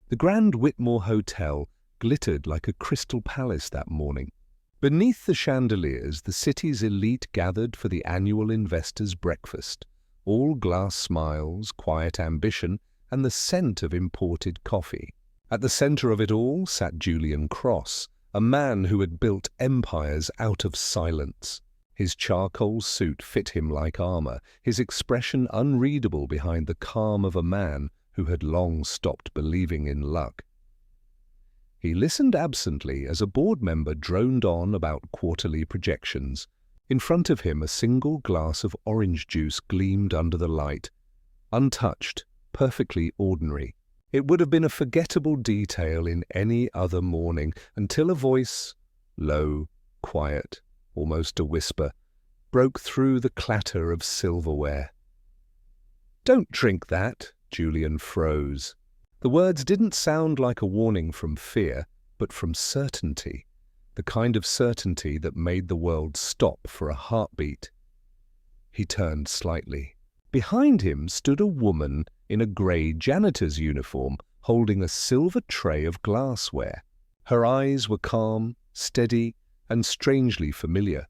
The Grand Whitmore Hotel glittered like a crystal palace that morning. Beneath the chandeliers, the city's elite gathered for the annual investors' breakfast, all glass smiles, quiet ambition, and the scent of imported coffee. At the center of it all sat Julian Cross, a man who had built empires out of silence. His charcoal suit fit him like armor, his expression unreadable behind the calm of a man who had long stopped believing in luck. He listened absently as a board member droned on about quarterly projections. In front of him, a single glass of orange juice gleamed under the light, untouched, perfectly ordinary. It would have been a forgettable detail in any other morning until a voice, low, quiet, almost a whisper, broke through the clatter of silverware. "Don't drink that," Julian froze. The words didn't sound like a warning from fear, but from certainty, the kind of certainty that made the world stop for a heartbeat. He turned slightly. Behind him stood a woman in a grey janitor's uniform, holding a silver tray of glassware. Her eyes were calm, steady, and strangely familiar,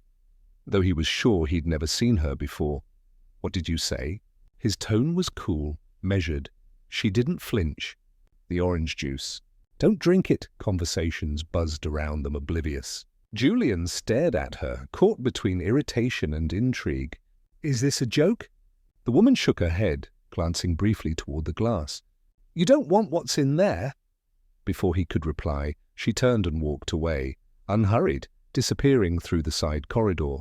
though he was sure he'd never seen her before. "What did you say?" His tone was cool, measured. She didn't flinch. "The orange juice." "Don't drink it," conversations buzzed around them, oblivious. Julian stared at her, caught between irritation and intrigue. "Is this a joke?" The woman shook her head, glancing briefly toward the glass. "You don't want what's in there?" Before he could reply, she turned and walked away, unhurried, disappearing through the side corridor.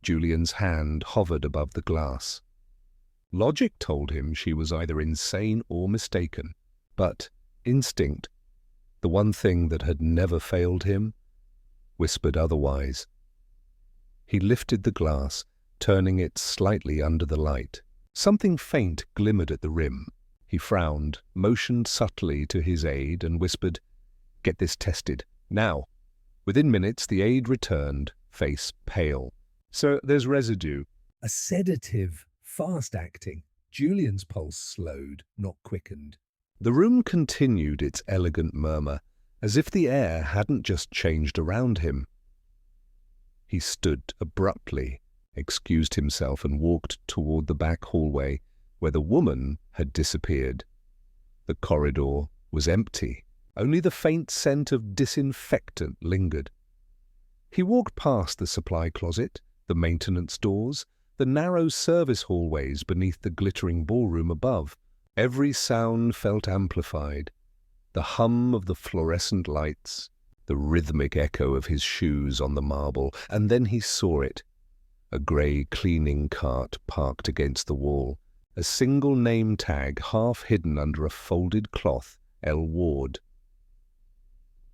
Julian's hand hovered above the glass. Logic told him she was either insane or mistaken, but instinct, the one thing that had never failed him, whispered otherwise. He lifted the glass, turning it slightly under the light. Something faint glimmered at the rim. He frowned, motioned subtly to his aide, and whispered, "Get this tested, now." Within minutes, the aide returned, face pale. "Sir, there's residue." A sedative, fast-acting. Julian's pulse slowed, not quickened. The room continued its elegant murmur, as if the air hadn't just changed around him. He stood abruptly, excused himself, and walked toward the back hallway, where the woman had disappeared. The corridor was empty. Only the faint scent of disinfectant lingered. He walked past the supply closet, the maintenance doors, the narrow service hallways beneath the glittering ballroom above. Every sound felt amplified. The hum of the fluorescent lights, the rhythmic echo of his shoes on the marble, and then he saw it. A grey cleaning cart parked against the wall, a single name tag half hidden under a folded cloth, L. Ward.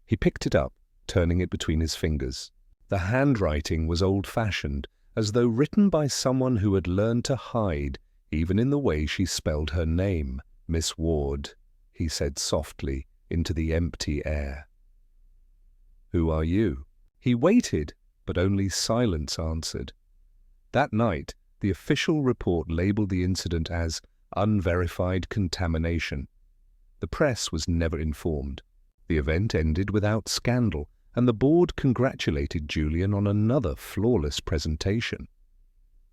He picked it up, turning it between his fingers. The handwriting was old-fashioned, as though written by someone who had learned to hide, even in the way she spelled her name. "Miss Ward," he said softly into the empty air. "Who are you?" He waited, but only silence answered. That night, the official report labeled the incident as unverified contamination. The press was never informed. The event ended without scandal, and the board congratulated Julian on another flawless presentation.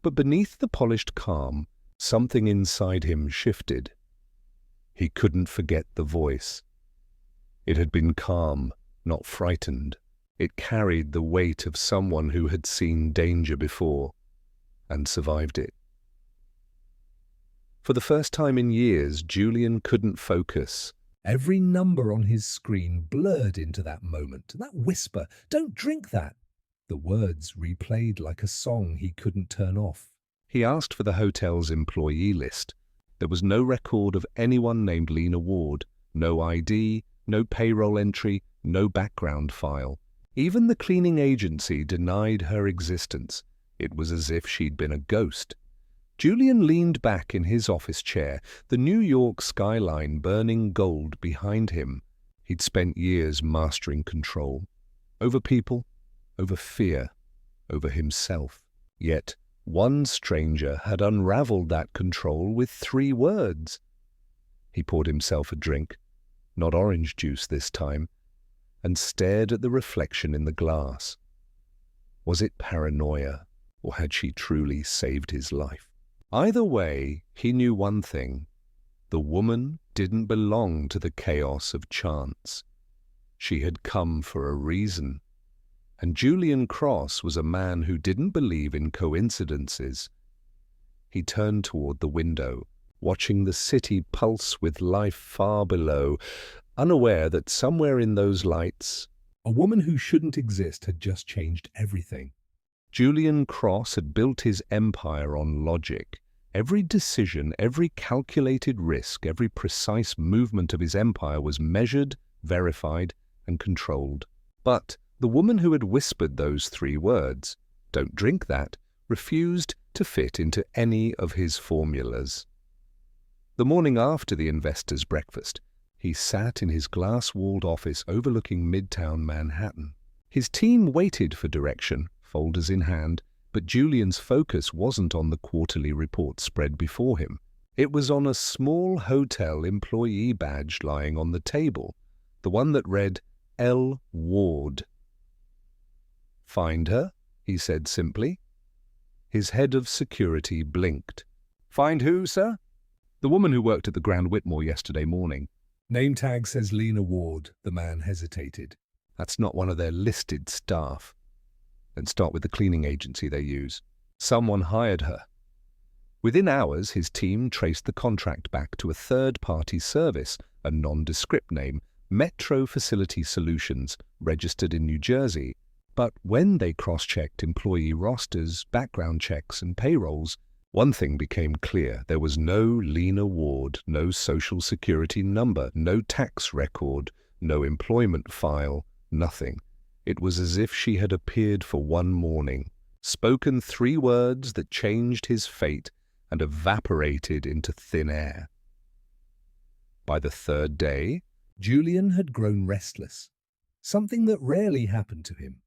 But beneath the polished calm, something inside him shifted. He couldn't forget the voice. It had been calm, not frightened. It carried the weight of someone who had seen danger before and survived it. For the first time in years, Julian couldn't focus. Every number on his screen blurred into that moment, that whisper, "Don't drink that." The words replayed like a song he couldn't turn off. He asked for the hotel's employee list. There was no record of anyone named Lena Ward, no ID, no payroll entry, no background file. Even the cleaning agency denied her existence. It was as if she'd been a ghost. Julian leaned back in his office chair, the New York skyline burning gold behind him. He'd spent years mastering control. Over people, over fear, over himself. Yet one stranger had unraveled that control with 3 words. He poured himself a drink. not orange juice this time, and stared at the reflection in the glass. Was it paranoia, or had she truly saved his life? Either way, he knew one thing. The woman didn't belong to the chaos of chance. She had come for a reason. And Julian Cross was a man who didn't believe in coincidences. He turned toward the window, watching the city pulse with life far below, unaware that somewhere in those lights, a woman who shouldn't exist had just changed everything. Julian Cross had built his empire on logic. Every decision, every calculated risk, every precise movement of his empire was measured, verified, and controlled. But the woman who had whispered those 3 words, "Don't drink that," refused to fit into any of his formulas. The morning after the investors' breakfast, he sat in his glass-walled office overlooking Midtown Manhattan. His team waited for direction, folders in hand, but Julian's focus wasn't on the quarterly report spread before him. It was on a small hotel employee badge lying on the table, the one that read, L. Ward. "Find her?" he said simply. His head of security blinked. "Find who, sir?" "The woman who worked at the Grand Whitmore yesterday morning." "Name tag says Lena Ward." The man hesitated. "That's not one of their listed staff." "Then start with the cleaning agency they use." "Someone hired her." Within hours, his team traced the contract back to a third-party service, a nondescript name, Metro Facility Solutions, registered in New Jersey. But when they cross-checked employee rosters, background checks, and payrolls, one thing became clear. There was no Lena Ward, no social security number, no tax record, no employment file, nothing. It was as if she had appeared for one morning, spoken 3 words that changed his fate, and evaporated into thin air. By the 3rd day, Julian had grown restless, something that rarely happened to him.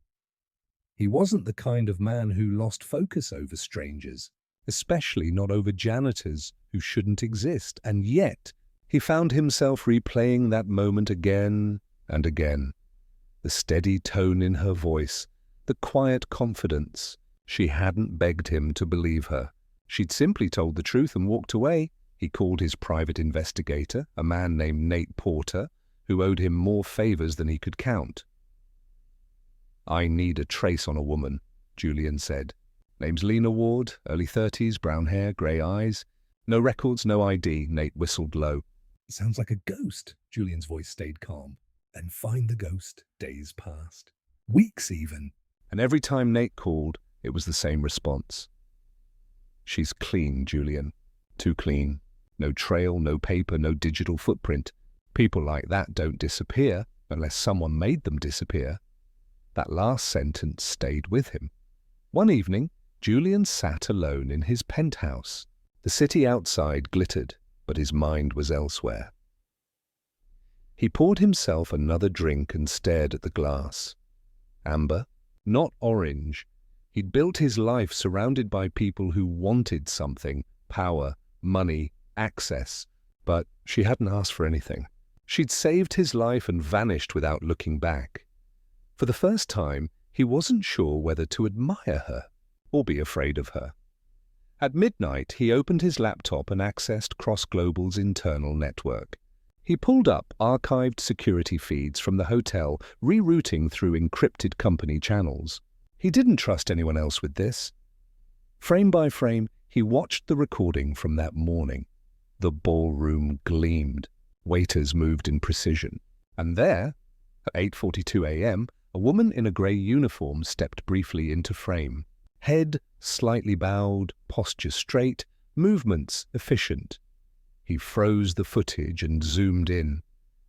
He wasn't the kind of man who lost focus over strangers, especially not over janitors who shouldn't exist, and yet he found himself replaying that moment again and again. The steady tone in her voice, the quiet confidence. She hadn't begged him to believe her. She'd simply told the truth and walked away. He called his private investigator, a man named Nate Porter, who owed him more favors than he could count. "I need a trace on a woman," Julian said. "Name's Lena Ward, early 30s, brown hair, grey eyes. No records, no ID," Nate whistled low. "It sounds like a ghost." Julian's voice stayed calm. "And find the ghost." Days passed. Weeks even. And every time Nate called, it was the same response. "She's clean, Julian. Too clean. No trail, no paper, no digital footprint. People like that don't disappear unless someone made them disappear." That last sentence stayed with him. One evening, Julian sat alone in his penthouse. The city outside glittered, but his mind was elsewhere. He poured himself another drink and stared at the glass. Amber, not orange. He'd built his life surrounded by people who wanted something, power, money, access, but she hadn't asked for anything. She'd saved his life and vanished without looking back. For the first time, he wasn't sure whether to admire her or be afraid of her. At midnight, he opened his laptop and accessed Cross Global's internal network. He pulled up archived security feeds from the hotel, rerouting through encrypted company channels. He didn't trust anyone else with this. Frame by frame, he watched the recording from that morning. The ballroom gleamed. Waiters moved in precision. And there, at 8:42 a.m., a woman in a grey uniform stepped briefly into frame. Head slightly bowed, posture straight, movements efficient. He froze the footage and zoomed in.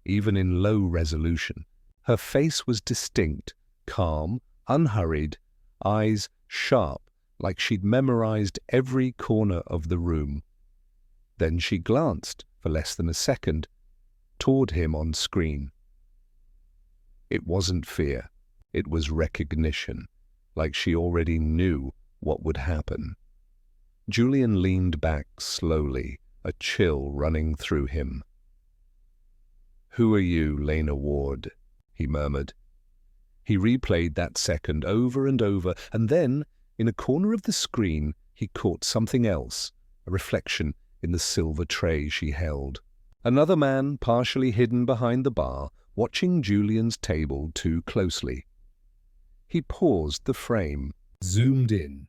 Even in low resolution, her face was distinct, calm, unhurried, eyes sharp, like she'd memorized every corner of the room. Then she glanced, for less than a second, toward him on screen. It wasn't fear. It was recognition, like she already knew what would happen. Julian leaned back slowly, a chill running through him. "Who are you, Lena Ward?" he murmured. He replayed that second over and over, and then, in a corner of the screen, he caught something else, a reflection in the silver tray she held. Another man, partially hidden behind the bar, watching Julian's table too closely. He paused the frame, zoomed in.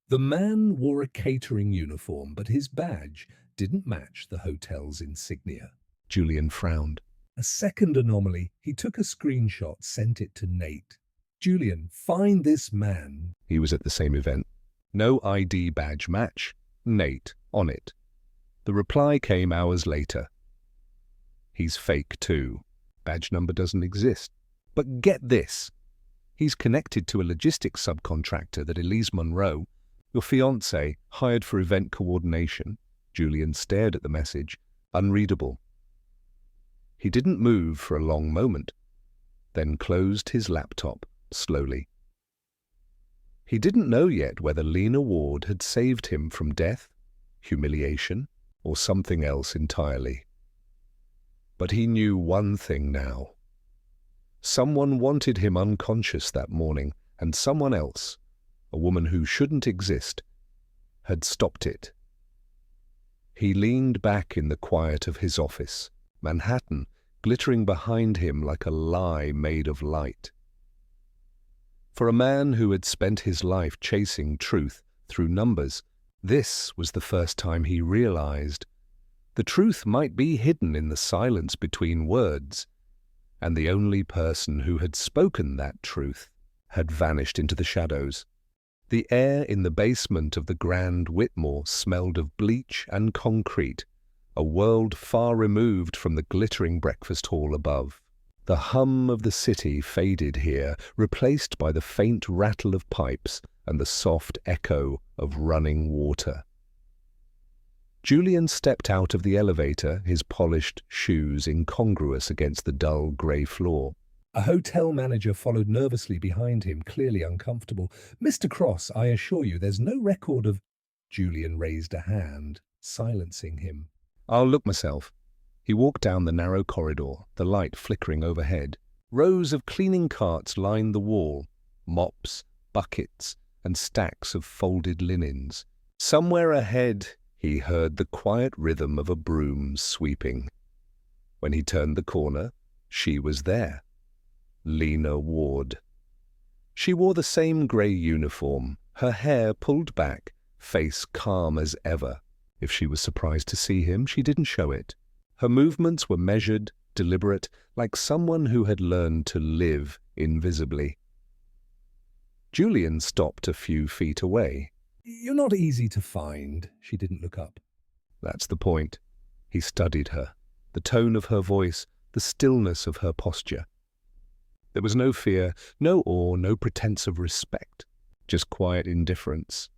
The man wore a catering uniform, but his badge didn't match the hotel's insignia. Julian frowned. A second anomaly. He took a screenshot, sent it to Nate. "Julian, find this man." He was at the same event. No ID badge match. Nate on it. The reply came hours later. "He's fake too. Badge number doesn't exist. But get this. He's connected to a logistics subcontractor that Elise Monroe, your fiancée, hired for event coordination." Julian stared at the message, unreadable. He didn't move for a long moment, then closed his laptop slowly. He didn't know yet whether Lena Ward had saved him from death, humiliation, or something else entirely. But he knew one thing now. Someone wanted him unconscious that morning, and someone else, a woman who shouldn't exist, had stopped it. He leaned back in the quiet of his office, Manhattan glittering behind him like a lie made of light. For a man who had spent his life chasing truth through numbers, this was the first time he realized the truth might be hidden in the silence between words, and the only person who had spoken that truth had vanished into the shadows. The air in the basement of the Grand Whitmore smelled of bleach and concrete, a world far removed from the glittering breakfast hall above. The hum of the city faded here, replaced by the faint rattle of pipes and the soft echo of running water. Julian stepped out of the elevator, his polished shoes incongruous against the dull grey floor. A hotel manager followed nervously behind him, clearly uncomfortable. "Mr. Cross, I assure you there's no record of—" Julian raised a hand, silencing him. "I'll look myself." He walked down the narrow corridor, the light flickering overhead. Rows of cleaning carts lined the wall, mops, buckets, and stacks of folded linens. Somewhere ahead, he heard the quiet rhythm of a broom sweeping. When he turned the corner, she was there. Lena Ward. She wore the same grey uniform, her hair pulled back, face calm as ever. If she was surprised to see him, she didn't show it. Her movements were measured, deliberate, like someone who had learned to live invisibly. Julian stopped a few feet away. "You're not easy to find." She didn't look up. That's the point. He studied her, the tone of her voice, the stillness of her posture. There was no fear, no awe, no pretense of respect, just quiet indifference.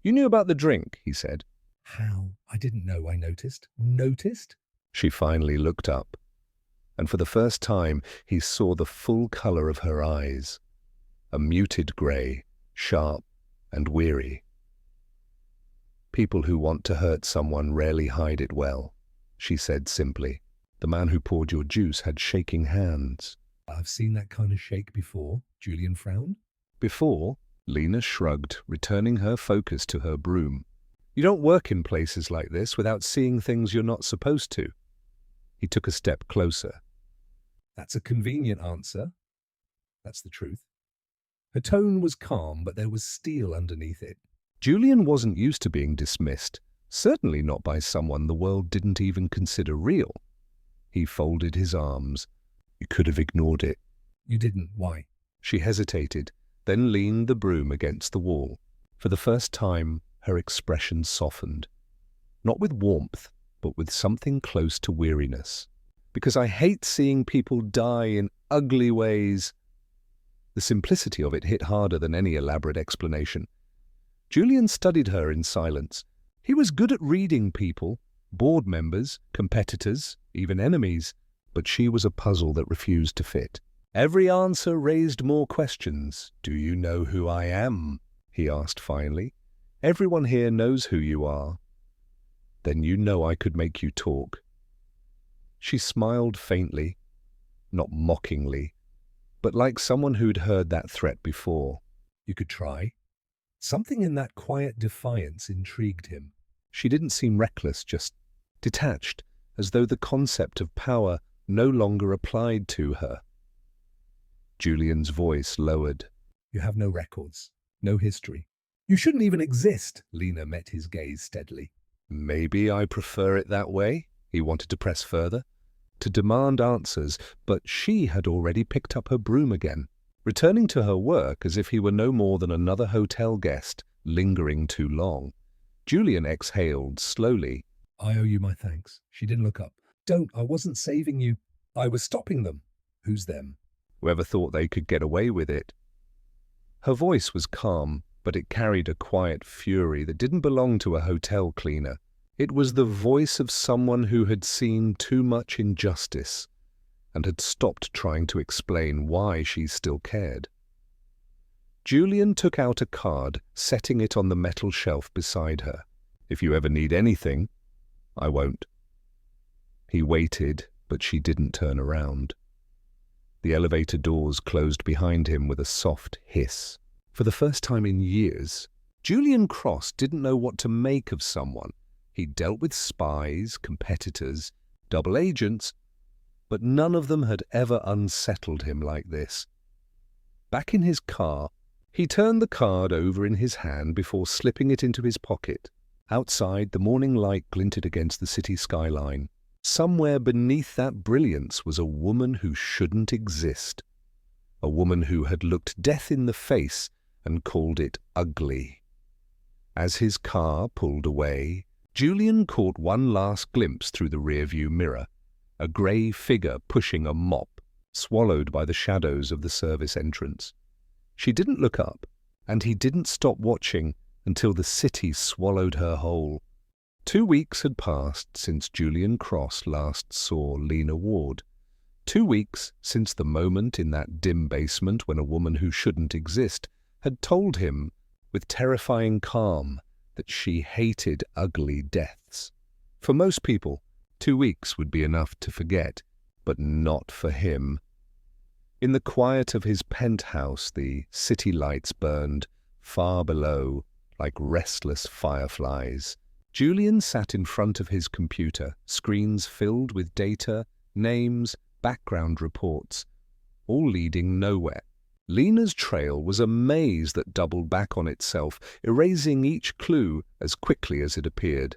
"You knew about the drink," he said. "How? I didn't know I noticed." "Noticed?" She finally looked up, and for the first time he saw the full color of her eyes, a muted grey, sharp and weary. "People who want to hurt someone rarely hide it well," she said simply. "The man who poured your juice had shaking hands." "I've seen that kind of shake before," Julian frowned. "Before?" Lena shrugged, returning her focus to her broom. "You don't work in places like this without seeing things you're not supposed to." He took a step closer. "That's a convenient answer." "That's the truth." Her tone was calm, but there was steel underneath it. Julian wasn't used to being dismissed, certainly not by someone the world didn't even consider real. He folded his arms. "You could have ignored it." "You didn't. Why?" She hesitated, then leaned the broom against the wall. For the first time, her expression softened. Not with warmth, but with something close to weariness. "Because I hate seeing people die in ugly ways." The simplicity of it hit harder than any elaborate explanation. Julian studied her in silence. He was good at reading people, board members, competitors, even enemies, but she was a puzzle that refused to fit. Every answer raised more questions. "Do you know who I am?" he asked finally. "Everyone here knows who you are." "Then you know I could make you talk." She smiled faintly, not mockingly, but like someone who'd heard that threat before. You could try. Something in that quiet defiance intrigued him. She didn't seem reckless, just detached, as though the concept of power no longer applied to her. Julian's voice lowered. You have no records, no history. You shouldn't even exist. Lena met his gaze steadily. Maybe I prefer it that way, he wanted to press further, to demand answers, but she had already picked up her broom again, returning to her work as if he were no more than another hotel guest, lingering too long. Julian exhaled slowly. I owe you my thanks. She didn't look up. Don't, I wasn't saving you. I was stopping them. Who's them? Whoever thought they could get away with it. Her voice was calm, but it carried a quiet fury that didn't belong to a hotel cleaner. It was the voice of someone who had seen too much injustice and had stopped trying to explain why she still cared. Julian took out a card, setting it on the metal shelf beside her. If you ever need anything, I won't. He waited, but she didn't turn around. The elevator doors closed behind him with a soft hiss. For the first time in years, Julian Cross didn't know what to make of someone. He'd dealt with spies, competitors, double agents, but none of them had ever unsettled him like this. Back in his car, he turned the card over in his hand before slipping it into his pocket. Outside, the morning light glinted against the city skyline. Somewhere beneath that brilliance was a woman who shouldn't exist. A woman who had looked death in the face and called it ugly. As his car pulled away, Julian caught one last glimpse through the rearview mirror, a grey figure pushing a mop, swallowed by the shadows of the service entrance. She didn't look up, and he didn't stop watching until the city swallowed her whole. 2 weeks had passed since Julian Cross last saw Lena Ward. 2 weeks since the moment in that dim basement when a woman who shouldn't exist had told him, with terrifying calm, that she hated ugly deaths. For most people, 2 weeks would be enough to forget, but not for him. In the quiet of his penthouse, the city lights burned far below, like restless fireflies. Julian sat in front of his computer, screens filled with data, names, background reports, all leading nowhere. Lena's trail was a maze that doubled back on itself, erasing each clue as quickly as it appeared.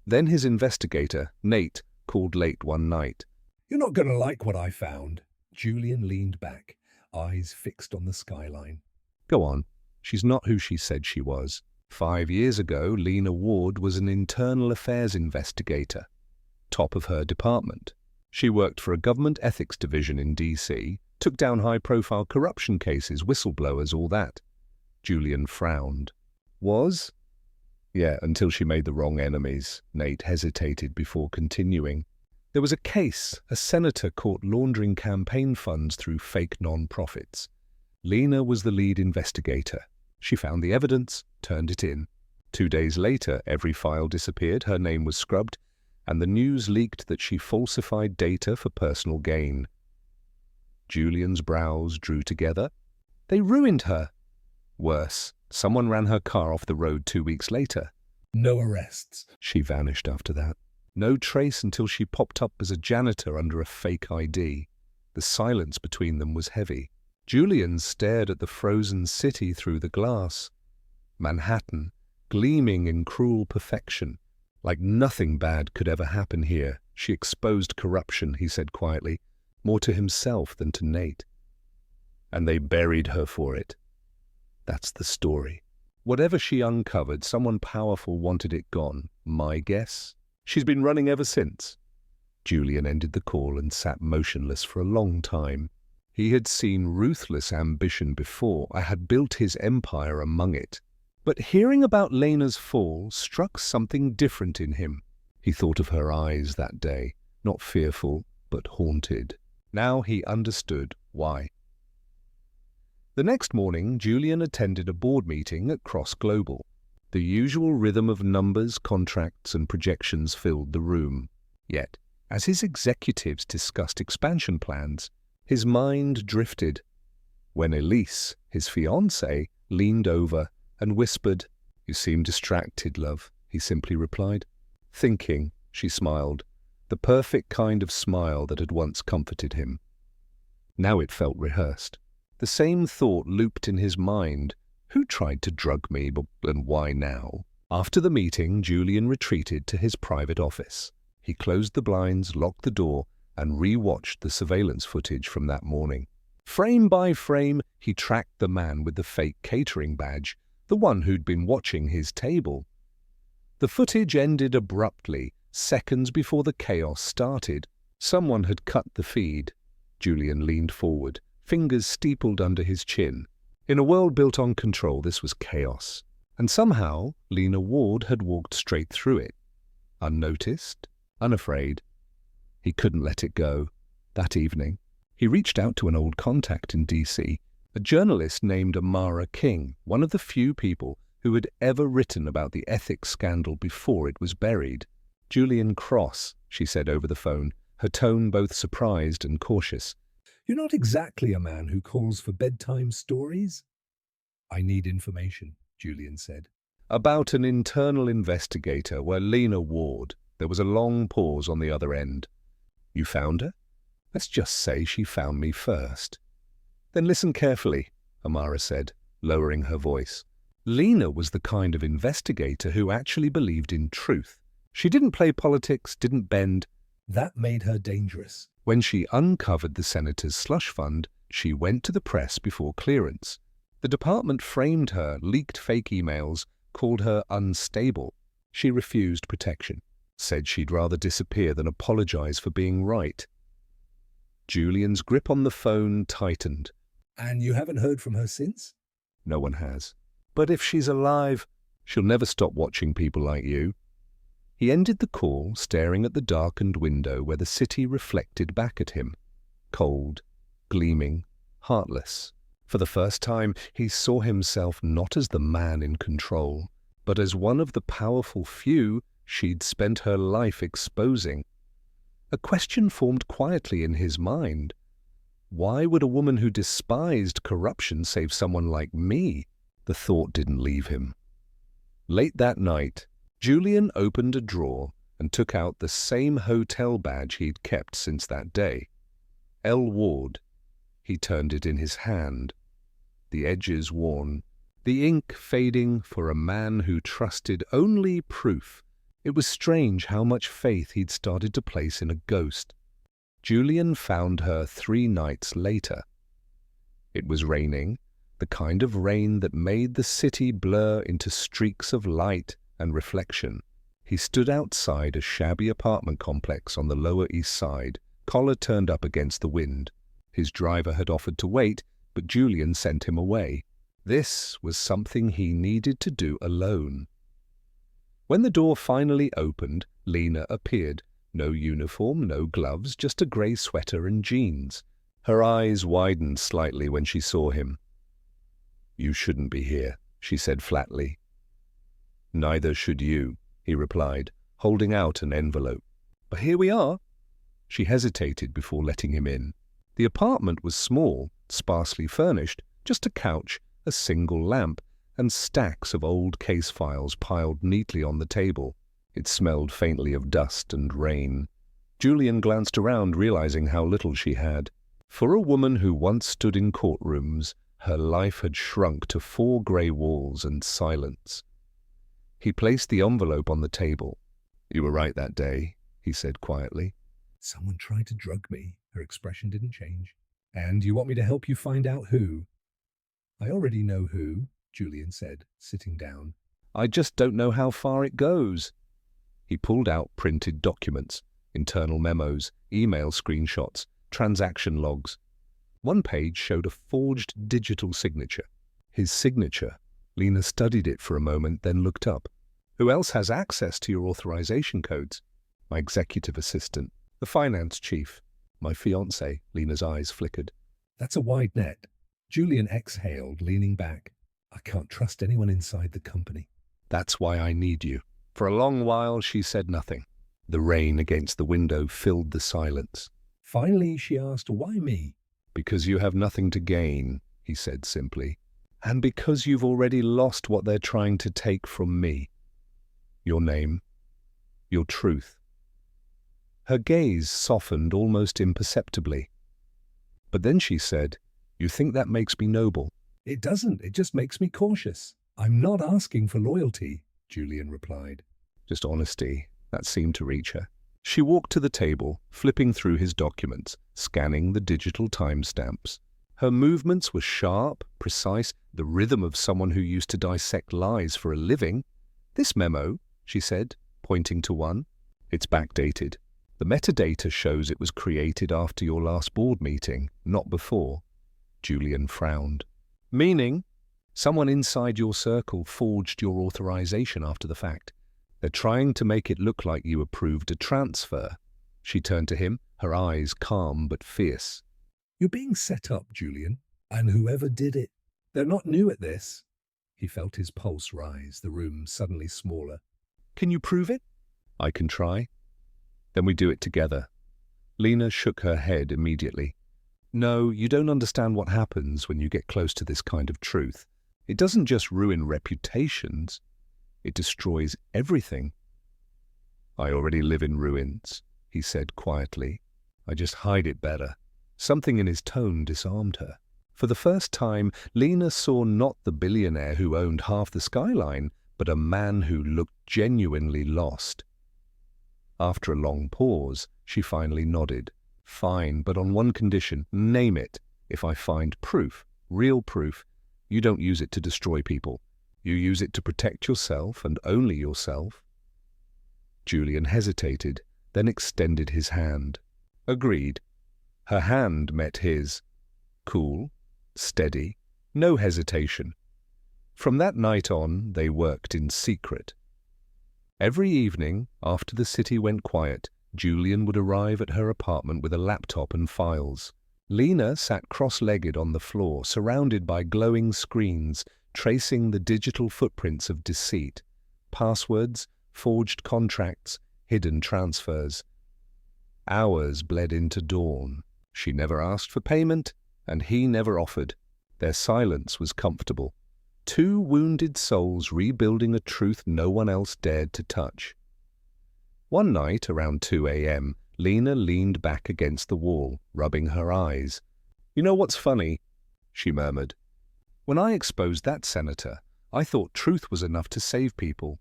Then his investigator, Nate, called late one night. You're not going to like what I found. Julian leaned back, eyes fixed on the skyline. Go on. She's not who she said she was. 5 years ago, Lena Ward was an internal affairs investigator, top of her department. She worked for a government ethics division in D.C., took down high-profile corruption cases, whistleblowers, all that. Julian frowned. Was? Yeah, until she made the wrong enemies. Nate hesitated before continuing. There was a case. A senator caught laundering campaign funds through fake non-profits. Lena was the lead investigator. She found the evidence, turned it in. 2 days later, every file disappeared, her name was scrubbed, and the news leaked that she falsified data for personal gain. Julian's brows drew together. They ruined her. Worse, someone ran her car off the road 2 weeks later. No arrests. She vanished after that. No trace until she popped up as a janitor under a fake ID. The silence between them was heavy. Julian stared at the frozen city through the glass. Manhattan, gleaming in cruel perfection. Like nothing bad could ever happen here. She exposed corruption, he said quietly, more to himself than to Nate. And they buried her for it. That's the story. Whatever she uncovered, someone powerful wanted it gone. My guess? She's been running ever since. Julian ended the call and sat motionless for a long time. He had seen ruthless ambition before. I had built his empire among it. But hearing about Lena's fall struck something different in him. He thought of her eyes that day, not fearful, but haunted. Now he understood why. The next morning, Julian attended a board meeting at Cross Global. The usual rhythm of numbers, contracts, and projections filled the room. Yet, As his executives discussed expansion plans, his mind drifted. When Elise, his fiancée, leaned over and whispered, "You seem distracted, love," he simply replied. "Thinking," she smiled, the perfect kind of smile that had once comforted him. Now it felt rehearsed. The same thought looped in his mind. Who tried to drug me, and why now? After the meeting, Julian retreated to his private office. He closed the blinds, locked the door, and re-watched the surveillance footage from that morning. Frame by frame, he tracked the man with the fake catering badge, the one who'd been watching his table. The footage ended abruptly, seconds before the chaos started. Someone had cut the feed. Julian leaned forward, fingers steepled under his chin. In a world built on control, this was chaos. And somehow, Lena Ward had walked straight through it. Unnoticed, unafraid. He couldn't let it go. That evening, he reached out to an old contact in D.C., a journalist named Amara King, one of the few people who had ever written about the ethics scandal before it was buried. "Julian Cross," she said over the phone, her tone both surprised and cautious. "You're not exactly a man who calls for bedtime stories." "I need information," Julian said. "About an internal investigator, Lena Ward." There was a long pause on the other end. "You found her?" "Let's just say she found me first." "Then listen carefully," Amara said, lowering her voice. Lena was the kind of investigator who actually believed in truth. She didn't play politics, didn't bend. That made her dangerous. When she uncovered the senator's slush fund, she went to the press before clearance. The department framed her, leaked fake emails, called her unstable. She refused protection, said she'd rather disappear than apologize for being right. Julian's grip on the phone tightened. "And you haven't heard from her since?" "No one has. But if she's alive, she'll never stop watching people like you." He ended the call, staring at the darkened window where the city reflected back at him. Cold, gleaming, heartless. For the first time, he saw himself not as the man in control, but as one of the powerful few she'd spent her life exposing. A question formed quietly in his mind. Why would a woman who despised corruption save someone like me? The thought didn't leave him. Late that night, Julian opened a drawer and took out the same hotel badge he'd kept since that day. L. Ward. He turned it in his hand. The edges worn, the ink fading for a man who trusted only proof. It was strange how much faith he'd started to place in a ghost. Julian found her 3 nights later. It was raining, the kind of rain that made the city blur into streaks of light and reflection. He stood outside a shabby apartment complex on the Lower East Side, collar turned up against the wind. His driver had offered to wait, but Julian sent him away. This was something he needed to do alone. When the door finally opened, Lena appeared. No uniform, no gloves, just a grey sweater and jeans. Her eyes widened slightly when she saw him. "You shouldn't be here," she said flatly. "Neither should you," he replied, holding out an envelope. "But here we are." She hesitated before letting him in. The apartment was small, sparsely furnished, just a couch, a single lamp, and stacks of old case files piled neatly on the table. It smelled faintly of dust and rain. Julian glanced around, realizing how little she had. For a woman who once stood in courtrooms, her life had shrunk to 4 grey walls and silence. He placed the envelope on the table. "You were right that day," he said quietly. "Someone tried to drug me." Her expression didn't change. "And you want me to help you find out who?" "I already know who," Julian said, sitting down. "I just don't know how far it goes." He pulled out printed documents, internal memos, email screenshots, transaction logs. One page showed a forged digital signature. His signature. Lena studied it for a moment, then looked up. "Who else has access to your authorization codes?" "My executive assistant, the finance chief, my fiancée." Lena's eyes flickered. "That's a wide net." Julian exhaled, leaning back. "I can't trust anyone inside the company." "That's why I need you." For a long while she said nothing. The rain against the window filled the silence. Finally, she asked, "Why me?" "Because you have nothing to gain," he said simply. "And because you've already lost what they're trying to take from me. Your name, your truth." Her gaze softened almost imperceptibly. But then she said, "You think that makes me noble?" "It doesn't. It just makes me cautious." "I'm not asking for loyalty," Julian replied. Just honesty. That seemed to reach her. She walked to the table, flipping through his documents, scanning the digital timestamps. Her movements were sharp, precise, the rhythm of someone who used to dissect lies for a living. "This memo," she said, pointing to one, "it's backdated. The metadata shows it was created after your last board meeting, not before." Julian frowned. "Meaning? Someone inside your circle forged your authorization after the fact. They're trying to make it look like you approved a transfer." She turned to him, her eyes calm but fierce. "You're being set up, Julian, and whoever did it, they're not new at this." He felt his pulse rise, the room suddenly smaller. "Can you prove it?" "I can try." "Then we do it together." Lena shook her head immediately. "No, you don't understand what happens when you get close to this kind of truth. It doesn't just ruin reputations. It destroys everything." "I already live in ruins," he said quietly. "I just hide it better." Something in his tone disarmed her. For the first time, Lena saw not the billionaire who owned half the skyline, but a man who looked genuinely lost. After a long pause, she finally nodded. "Fine, but on one condition. Name it. If I find proof, real proof, you don't use it to destroy people. You use it to protect yourself and only yourself." Julian hesitated, then extended his hand. "Agreed." Her hand met his. Cool, steady, no hesitation. From that night on, they worked in secret. Every evening, after the city went quiet, Julian would arrive at her apartment with a laptop and files. Lena sat cross-legged on the floor, surrounded by glowing screens, tracing the digital footprints of deceit, passwords, forged contracts, hidden transfers. Hours bled into dawn. She never asked for payment, and he never offered. Their silence was comfortable. Two wounded souls rebuilding a truth no one else dared to touch. One night, around 2 a.m., Lena leaned back against the wall, rubbing her eyes. "You know what's funny?" she murmured. "When I exposed that senator, I thought truth was enough to save people.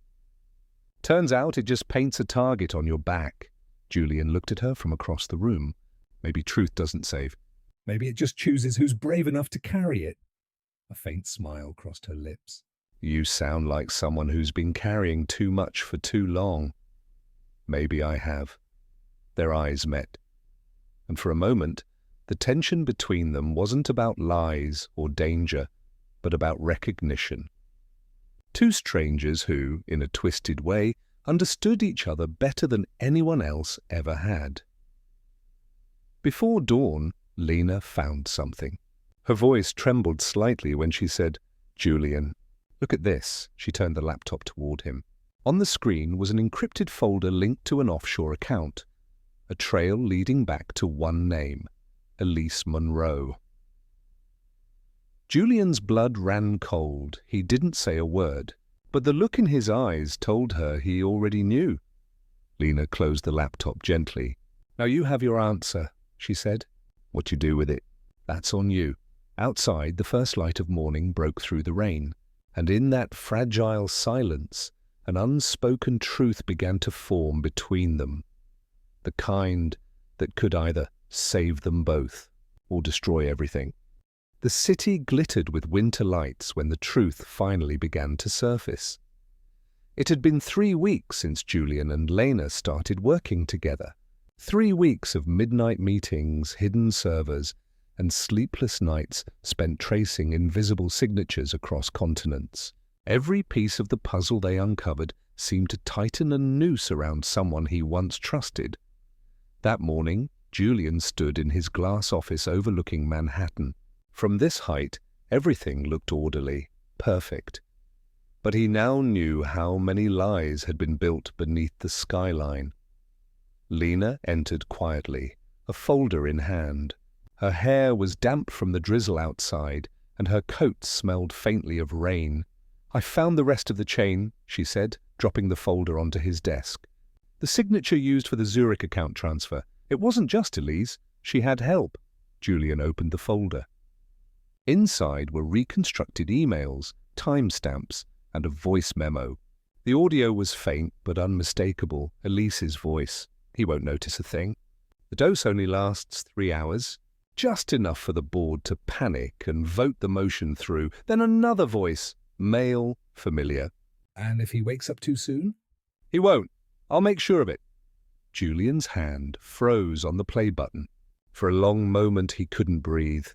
Turns out it just paints a target on your back." Julian looked at her from across the room. "Maybe truth doesn't save. Maybe it just chooses who's brave enough to carry it." A faint smile crossed her lips. "You sound like someone who's been carrying too much for too long." "Maybe I have." Their eyes met. And for a moment, the tension between them wasn't about lies or danger, but about recognition. Two strangers who, in a twisted way, understood each other better than anyone else ever had. Before dawn, Lena found something. Her voice trembled slightly when she said, "Julian, look at this." She turned the laptop toward him. On the screen was an encrypted folder linked to an offshore account, a trail leading back to one name, Elise Monroe. Julian's blood ran cold. He didn't say a word, but the look in his eyes told her he already knew. Lena closed the laptop gently. "Now you have your answer," she said. "What you do with it, that's on you." Outside, the first light of morning broke through the rain, and in that fragile silence, an unspoken truth began to form between them, the kind that could either save them both or destroy everything. The city glittered with winter lights when the truth finally began to surface. It had been 3 weeks since Julian and Lena started working together. 3 weeks of midnight meetings, hidden servers, and sleepless nights spent tracing invisible signatures across continents. Every piece of the puzzle they uncovered seemed to tighten a noose around someone he once trusted. That morning, Julian stood in his glass office overlooking Manhattan. From this height, everything looked orderly, perfect. But he now knew how many lies had been built beneath the skyline. Lena entered quietly, a folder in hand. Her hair was damp from the drizzle outside, and her coat smelled faintly of rain. "I found the rest of the chain," she said, dropping the folder onto his desk. "The signature used for the Zurich account transfer. It wasn't just Elise. She had help." Julian opened the folder. Inside were reconstructed emails, timestamps, and a voice memo. The audio was faint but unmistakable, Elise's voice. "He won't notice a thing. The dose only lasts 3 hours. Just enough for the board to panic and vote the motion through." Then another voice, male, familiar. "And if he wakes up too soon?" "He won't. I'll make sure of it." Julian's hand froze on the play button. For a long moment he couldn't breathe.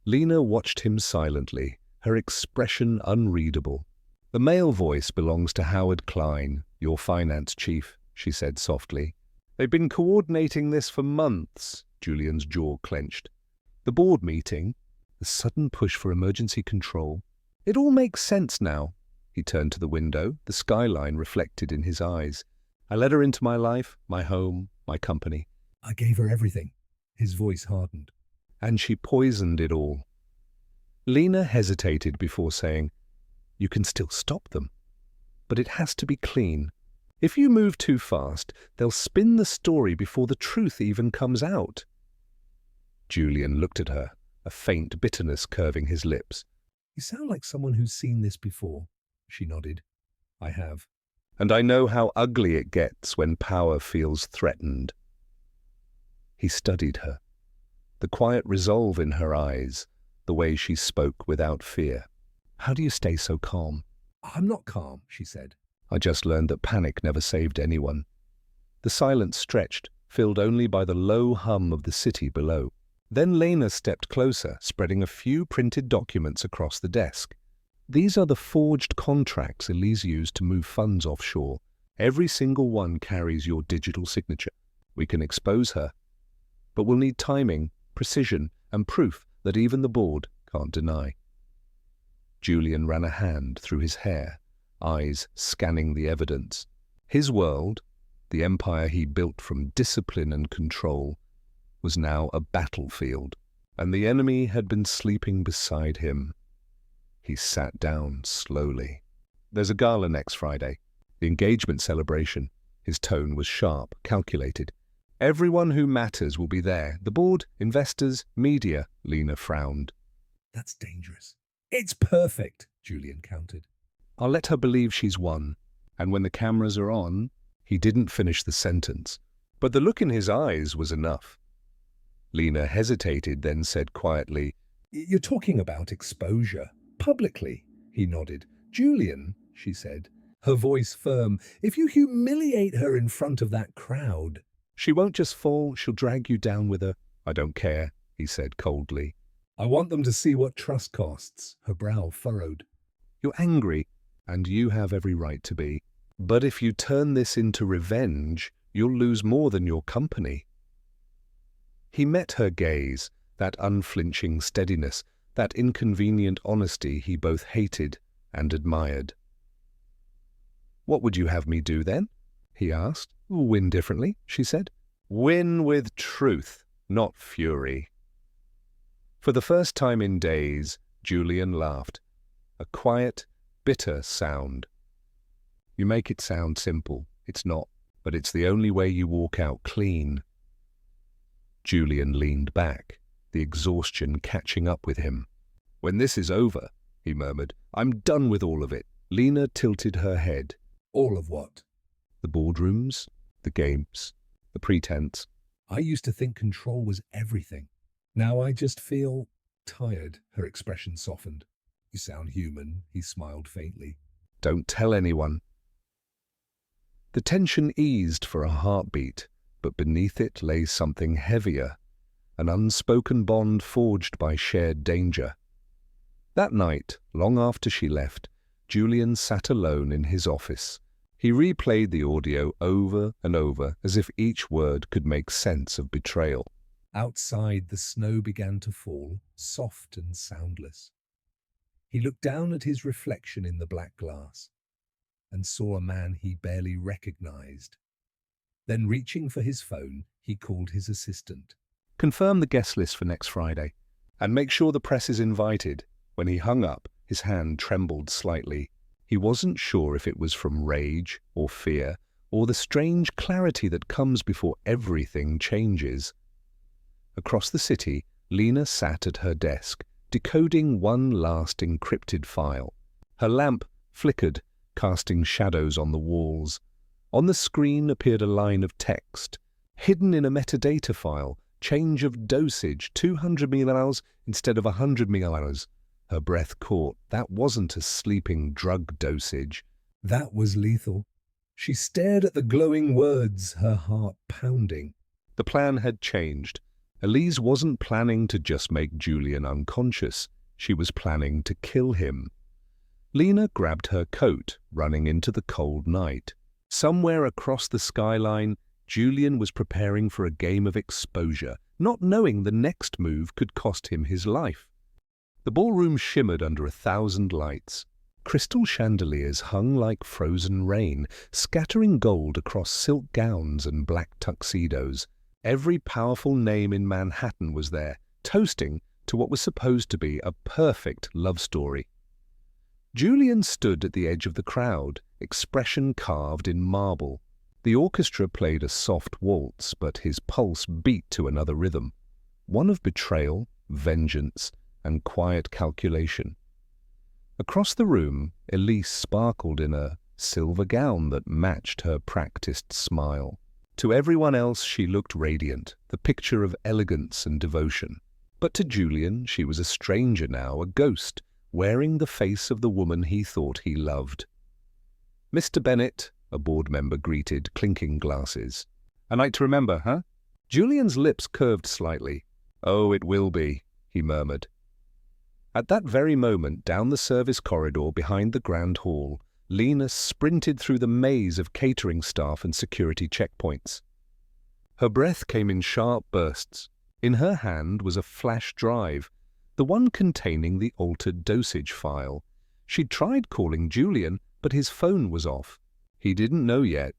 Lena watched him silently, her expression unreadable. "The male voice belongs to Howard Klein, your finance chief," she said softly. "They've been coordinating this for months." Julian's jaw clenched. "The board meeting, the sudden push for emergency control. It all makes sense now." He turned to the window, the skyline reflected in his eyes. "I let her into my life, my home, my company." "I gave her everything." His voice hardened. "And she poisoned it all." Lena hesitated before saying, "You can still stop them. But it has to be clean. If you move too fast, they'll spin the story before the truth even comes out." Julian looked at her, a faint bitterness curving his lips. "You sound like someone who's seen this before." She nodded. "I have." "And I know how ugly it gets when power feels threatened." He studied her, the quiet resolve in her eyes, the way she spoke without fear. "How do you stay so calm?" "I'm not calm," she said. "I just learned that panic never saved anyone." The silence stretched, filled only by the low hum of the city below. Then Lena stepped closer, spreading a few printed documents across the desk. "These are the forged contracts Elise used to move funds offshore. Every single one carries your digital signature. We can expose her, but we'll need timing, precision, and proof that even the board can't deny." Julian ran a hand through his hair, eyes scanning the evidence. His world, the empire he built from discipline and control, was now a battlefield, and the enemy had been sleeping beside him. He sat down slowly. "There's a gala next Friday, the engagement celebration." His tone was sharp, calculated. "Everyone who matters will be there. The board, investors, media." Lena frowned. "That's dangerous." "It's perfect," Julian countered. "I'll let her believe she's won. And when the cameras are on..." He didn't finish the sentence, but the look in his eyes was enough. Lena hesitated, then said quietly, "You're talking about exposure. Publicly." He nodded. "Julian," she said, her voice firm, "if you humiliate her in front of that crowd..." "She won't just fall, she'll drag you down with her." "I don't care," he said coldly. "I want them to see what trust costs." Her brow furrowed. "You're angry, and you have every right to be. But if you turn this into revenge, you'll lose more than your company." He met her gaze, that unflinching steadiness, that inconvenient honesty he both hated and admired. "What would you have me do then?" he asked. "Win differently," she said. "Win with truth, not fury." For the first time in days, Julian laughed. A quiet, bitter sound. "You make it sound simple. It's not, but it's the only way you walk out clean." Julian leaned back, the exhaustion catching up with him. "When this is over," he murmured, "I'm done with all of it." Lena tilted her head. "All of what?" "The boardrooms, the games, the pretense." "I used to think control was everything. Now I just feel tired." Her expression softened. "You sound human," he smiled faintly. "Don't tell anyone." The tension eased for a heartbeat, but beneath it lay something heavier, an unspoken bond forged by shared danger. That night, long after she left, Julian sat alone in his office. He replayed the audio over and over, as if each word could make sense of betrayal. Outside, the snow began to fall, soft and soundless. He looked down at his reflection in the black glass and saw a man he barely recognized. Then, reaching for his phone, he called his assistant. Confirm the guest list for next Friday, and make sure the press is invited. When he hung up, his hand trembled slightly. He wasn't sure if it was from rage or fear, or the strange clarity that comes before everything changes. Across the city, Lena sat at her desk, decoding one last encrypted file. Her lamp flickered, casting shadows on the walls. On the screen appeared a line of text. Hidden in a metadata file, change of dosage, 200 milliliters instead of 100 milliliters. Her breath caught. That wasn't a sleeping drug dosage. That was lethal. She stared at the glowing words, her heart pounding. The plan had changed. Elise wasn't planning to just make Julian unconscious. She was planning to kill him. Lena grabbed her coat, running into the cold night. Somewhere across the skyline, Julian was preparing for a game of exposure, not knowing the next move could cost him his life. The ballroom shimmered under 1,000 lights. Crystal chandeliers hung like frozen rain, scattering gold across silk gowns and black tuxedos. Every powerful name in Manhattan was there, toasting to what was supposed to be a perfect love story. Julian stood at the edge of the crowd, expression carved in marble. The orchestra played a soft waltz, but his pulse beat to another rhythm, one of betrayal, vengeance, and quiet calculation. Across the room, Elise sparkled in a silver gown that matched her practiced smile. To everyone else, she looked radiant, the picture of elegance and devotion. But to Julian, she was a stranger now, a ghost, wearing the face of the woman he thought he loved. "Mr. Bennett," a board member greeted, clinking glasses. "A night to remember, huh?" Julian's lips curved slightly. "Oh, it will be," he murmured. At that very moment, down the service corridor behind the grand hall, Lena sprinted through the maze of catering staff and security checkpoints. Her breath came in sharp bursts. In her hand was a flash drive, the one containing the altered dosage file. She'd tried calling Julian, but his phone was off. He didn't know yet.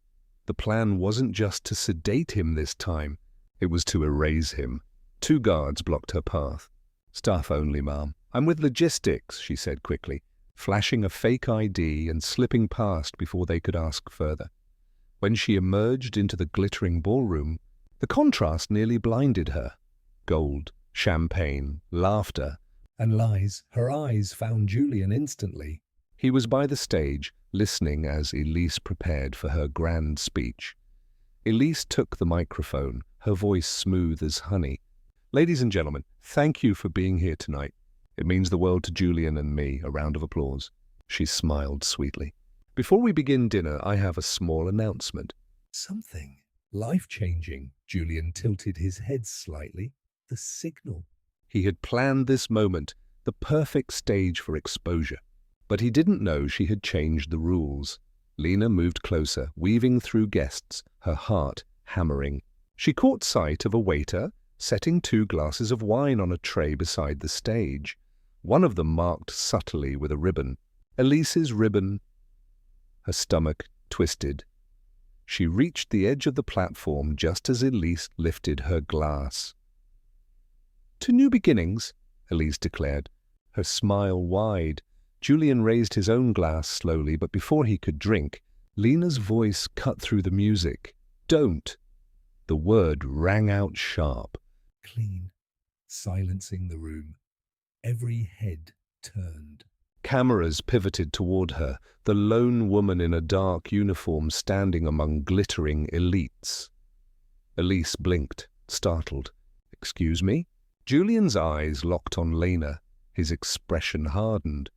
The plan wasn't just to sedate him this time. It was to erase him. 2 guards blocked her path. "Staff only, ma'am. I'm with logistics," she said quickly, flashing a fake ID and slipping past before they could ask further. When she emerged into the glittering ballroom, the contrast nearly blinded her. Gold, champagne, laughter, And lies. Her eyes found Julian instantly. He was by the stage, listening as Elise prepared for her grand speech. Elise took the microphone, her voice smooth as honey. "Ladies and gentlemen, thank you for being here tonight. It means the world to Julian and me. A round of applause." She smiled sweetly. "Before we begin dinner, I have a small announcement." Something life-changing. Julian tilted his head slightly. The signal. He had planned this moment, the perfect stage for exposure. But he didn't know she had changed the rules. Lena moved closer, weaving through guests, her heart hammering. She caught sight of a waiter setting 2 glasses of wine on a tray beside the stage. One of them marked subtly with a ribbon. Elise's ribbon. Her stomach twisted. She reached the edge of the platform just as Elise lifted her glass. "To new beginnings," Elise declared, her smile wide. Julian raised his own glass slowly, but before he could drink, Lena's voice cut through the music. "Don't." The word rang out sharp. Clean. Silencing the room. Every head turned. Cameras pivoted toward her, the lone woman in a dark uniform standing among glittering elites. Elise blinked, startled. "Excuse me?" Julian's eyes locked on Lena. His expression hardened.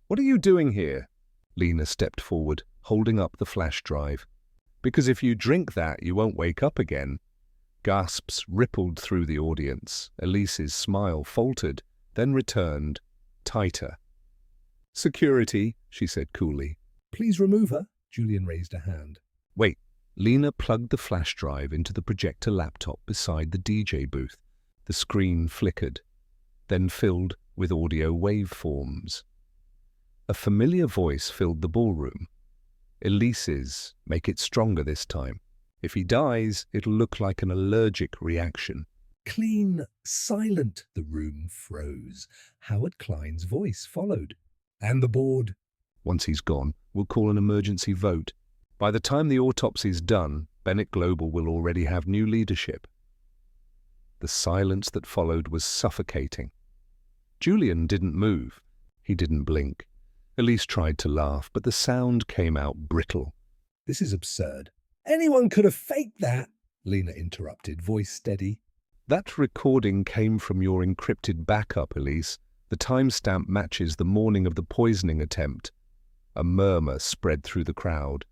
"What are you doing here?" Lena stepped forward, holding up the flash drive. "Because if you drink that, you won't wake up again." Gasps rippled through the audience. Elise's smile faltered, then returned, tighter. "Security," she said coolly. "Please remove her." Julian raised a hand. "Wait." Lena plugged the flash drive into the projector laptop beside the DJ booth. The screen flickered, then filled with audio waveforms. A familiar voice filled the ballroom. Elise's, "Make it stronger this time." If he dies, it'll look like an allergic reaction. Clean, silent, the room froze. Howard Klein's voice followed. And the board? Once he's gone, we'll call an emergency vote. By the time the autopsy's done, Bennett Global will already have new leadership. The silence that followed was suffocating. Julian didn't move. He didn't blink. Elise tried to laugh, but the sound came out brittle. This is absurd. Anyone could have faked that, Lena interrupted, voice steady. That recording came from your encrypted backup, Elise. The timestamp matches the morning of the poisoning attempt. A murmur spread through the crowd.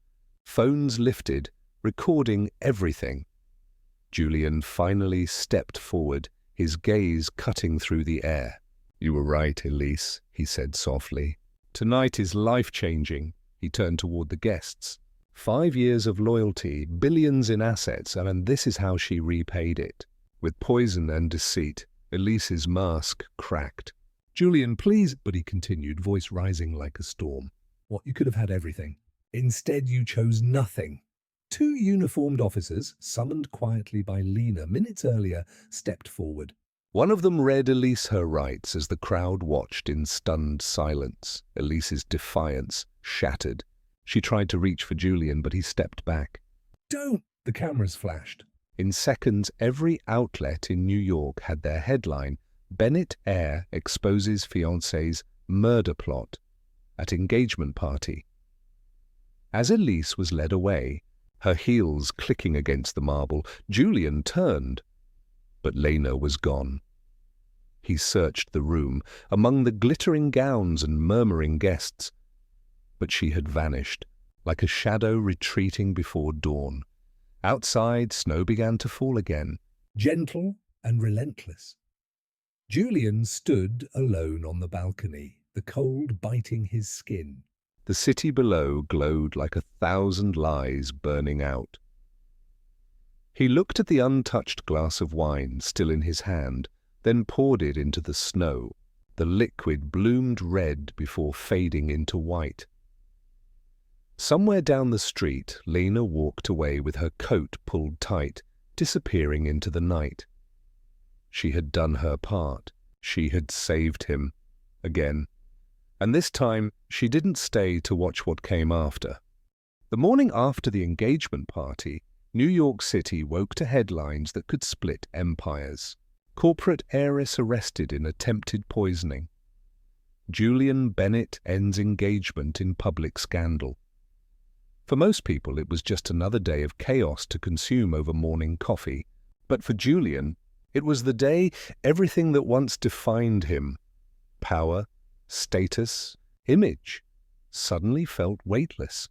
Phones lifted, recording everything. Julian finally stepped forward, his gaze cutting through the air. You were right, Elise, he said softly. Tonight is life-changing. He turned toward the guests. 5 years of loyalty, billions in assets, and this is how she repaid it. With poison and deceit, Elise's mask cracked. Julian, please, but he continued, voice rising like a storm. What, you could have had everything. Instead, you chose nothing. 2 uniformed officers, summoned quietly by Lena minutes earlier, stepped forward. One of them read Elise her rights as the crowd watched in stunned silence. Elise's defiance shattered. She tried to reach for Julian, but he stepped back. Don't! The cameras flashed. In seconds, every outlet in New York had their headline, Bennett heir exposes fiancé's murder plot at engagement party. As Elise was led away, her heels clicking against the marble, Julian turned, but Lena was gone. He searched the room, among the glittering gowns and murmuring guests, but she had vanished, like a shadow retreating before dawn. Outside, snow began to fall again. Gentle and relentless. Julian stood alone on the balcony, the cold biting his skin. The city below glowed like 1,000 lies burning out. He looked at the untouched glass of wine still in his hand, then poured it into the snow. The liquid bloomed red before fading into white. Somewhere down the street, Lena walked away with her coat pulled tight, disappearing into the night. She had done her part. She had saved him. Again. And this time, she didn't stay to watch what came after. The morning after the engagement party, New York City woke to headlines that could split empires. Corporate heiress arrested in attempted poisoning. Julian Bennett ends engagement in public scandal. For most people, it was just another day of chaos to consume over morning coffee. But for Julian, it was the day everything that once defined him, power, status, image, suddenly felt weightless.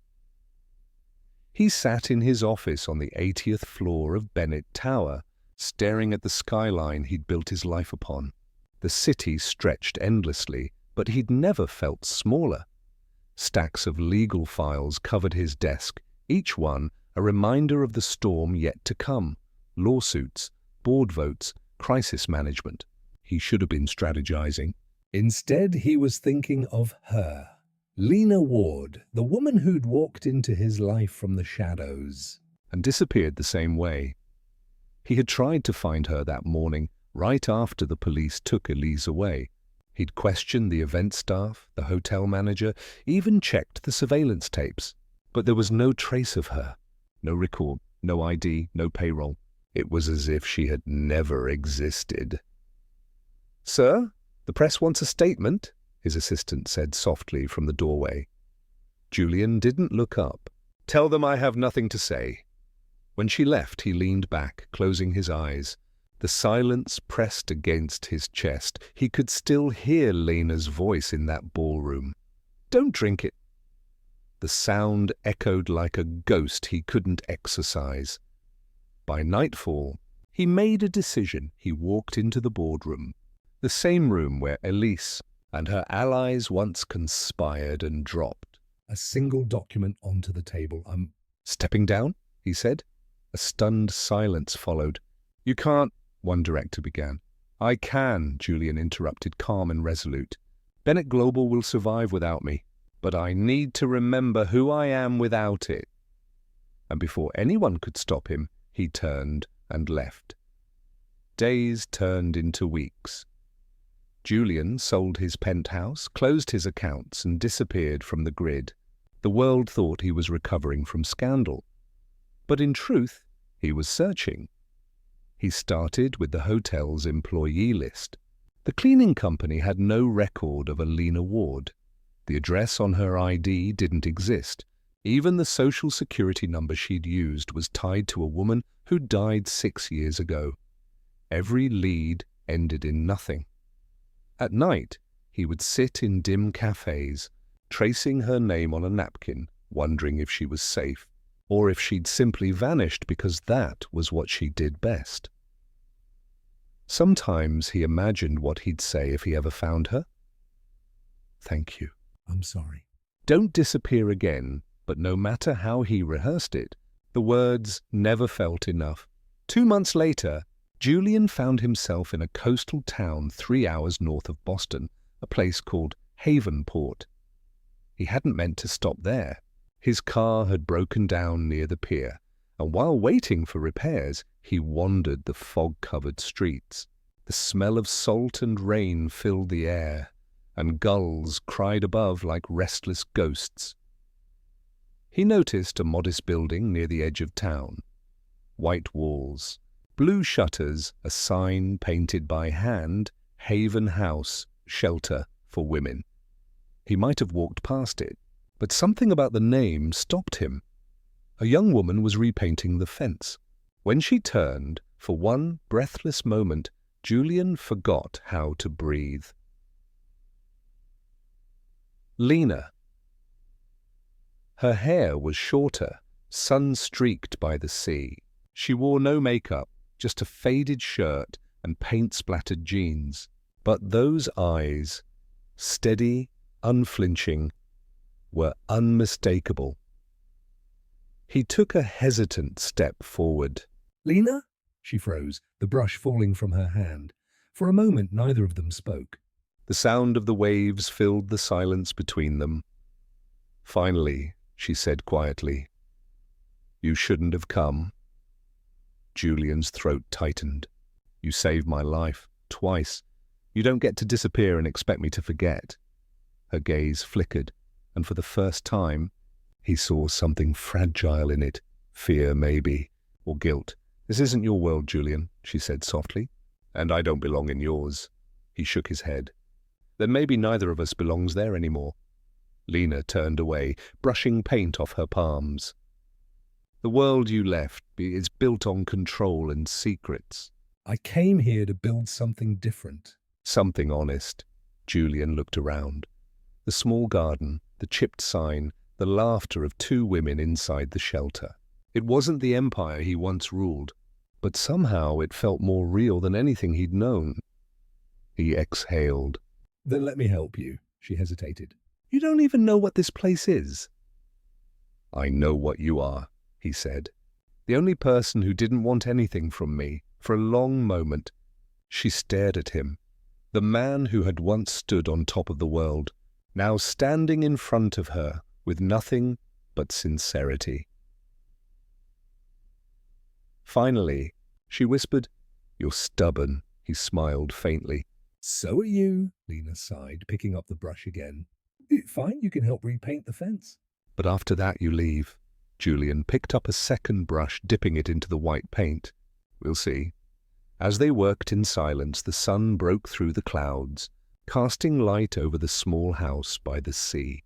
He sat in his office on the 80th floor of Bennett Tower, staring at the skyline he'd built his life upon. The city stretched endlessly, but he'd never felt smaller. Stacks of legal files covered his desk, each one a reminder of the storm yet to come. Lawsuits, board votes, crisis management. He should have been strategizing. Instead, he was thinking of her. Lena Ward, the woman who'd walked into his life from the shadows. And disappeared the same way. He had tried to find her that morning, right after the police took Elise away. He'd questioned the event staff, the hotel manager, even checked the surveillance tapes. But there was no trace of her. No record, no ID, no payroll. It was as if she had never existed. "Sir, the press wants a statement," his assistant said softly from the doorway. Julian didn't look up. "Tell them I have nothing to say." When she left, he leaned back, closing his eyes. The silence pressed against his chest. He could still hear Lena's voice in that ballroom. "Don't drink it." The sound echoed like a ghost he couldn't exorcise. By nightfall, he made a decision. He walked into the boardroom, the same room where Elise and her allies once conspired and dropped. A single document onto the table. Stepping down, he said. A stunned silence followed. "You can't," one director began. "I can," Julian interrupted, calm and resolute. "Bennett Global will survive without me, but I need to remember who I am without it." and before anyone could stop him, he turned and left. Days turned into weeks. Julian sold his penthouse, closed his accounts, and disappeared from the grid. The world thought he was recovering from scandal. But in truth, he was searching. He started with the hotel's employee list. The cleaning company had no record of a Lena Ward. The address on her ID didn't exist. Even the social security number she'd used was tied to a woman who died 6 years ago. Every lead ended in nothing. At night, he would sit in dim cafes, tracing her name on a napkin, wondering if she was safe, or if she'd simply vanished because that was what she did best. Sometimes he imagined what he'd say if he ever found her. "Thank you. I'm sorry." Don't disappear again, but no matter how he rehearsed it, the words never felt enough. 2 months later, Julian found himself in a coastal town 3 hours north of Boston, a place called Havenport. He hadn't meant to stop there. His car had broken down near the pier, and while waiting for repairs, he wandered the fog-covered streets. The smell of salt and rain filled the air, and gulls cried above like restless ghosts. He noticed a modest building near the edge of town. White walls, blue shutters, a sign painted by hand, Haven House, shelter for women. He might have walked past it, but something about the name stopped him. A young woman was repainting the fence. When she turned, for one breathless moment, Julian forgot how to breathe. Lena. Her hair was shorter, sun-streaked by the sea. She wore no makeup, just a faded shirt and paint-splattered jeans. But those eyes, steady, unflinching, were unmistakable. He took a hesitant step forward. "Lena?" She froze, the brush falling from her hand. For a moment, neither of them spoke. The sound of the waves filled the silence between them. Finally, she said quietly, "You shouldn't have come." Julian's throat tightened. "You saved my life, twice. You don't get to disappear and expect me to forget." Her gaze flickered, and for the first time, he saw something fragile in it. Fear, maybe, or guilt. "This isn't your world, Julian," she said softly, "and I don't belong in yours." He shook his head. "Then maybe neither of us belongs there anymore." Lena turned away, brushing paint off her palms. "The world you left is built on control and secrets." "I came here to build something different." Something honest. Julian looked around. The small garden, the chipped sign, the laughter of 2 women inside the shelter. It wasn't the empire he once ruled, but somehow it felt more real than anything he'd known. He exhaled. "Then let me help you," she hesitated. "You don't even know what this place is." "I know what you are," he said. "The only person who didn't want anything from me." For a long moment, she stared at him. The man who had once stood on top of the world, now standing in front of her with nothing but sincerity. Finally, she whispered, "You're stubborn." He smiled faintly. "So are you," Lena sighed, picking up the brush again. "Fine, you can help repaint the fence." "But after that you leave." Julian picked up a second brush, dipping it into the white paint. "We'll see." As they worked in silence, the sun broke through the clouds, casting light over the small house by the sea.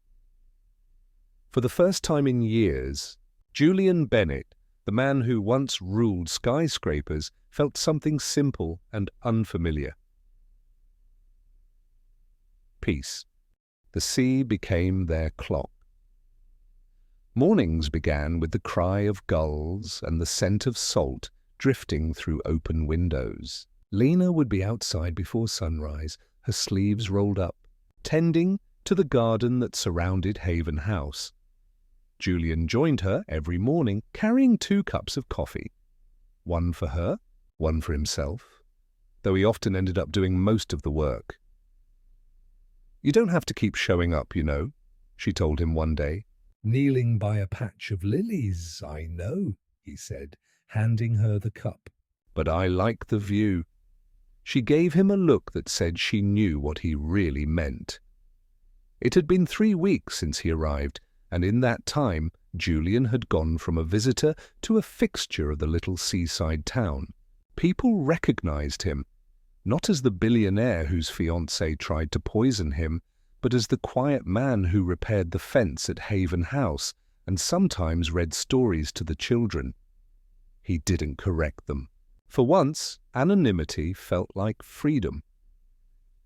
For the first time in years, Julian Bennett, the man who once ruled skyscrapers, felt something simple and unfamiliar. Peace. The sea became their clock. Mornings began with the cry of gulls and the scent of salt drifting through open windows. Lena would be outside before sunrise, her sleeves rolled up, tending to the garden that surrounded Haven House. Julian joined her every morning, carrying 2 cups of coffee. One for her, one for himself, though he often ended up doing most of the work. "You don't have to keep showing up, you know," she told him one day. Kneeling by a patch of lilies, I know, he said, handing her the cup. But I like the view. She gave him a look that said she knew what he really meant. It had been 3 weeks since he arrived, and in that time Julian had gone from a visitor to a fixture of the little seaside town. People recognized him, not as the billionaire whose fiancée tried to poison him, but as the quiet man who repaired the fence at Haven House and sometimes read stories to the children. He didn't correct them. For once, anonymity felt like freedom.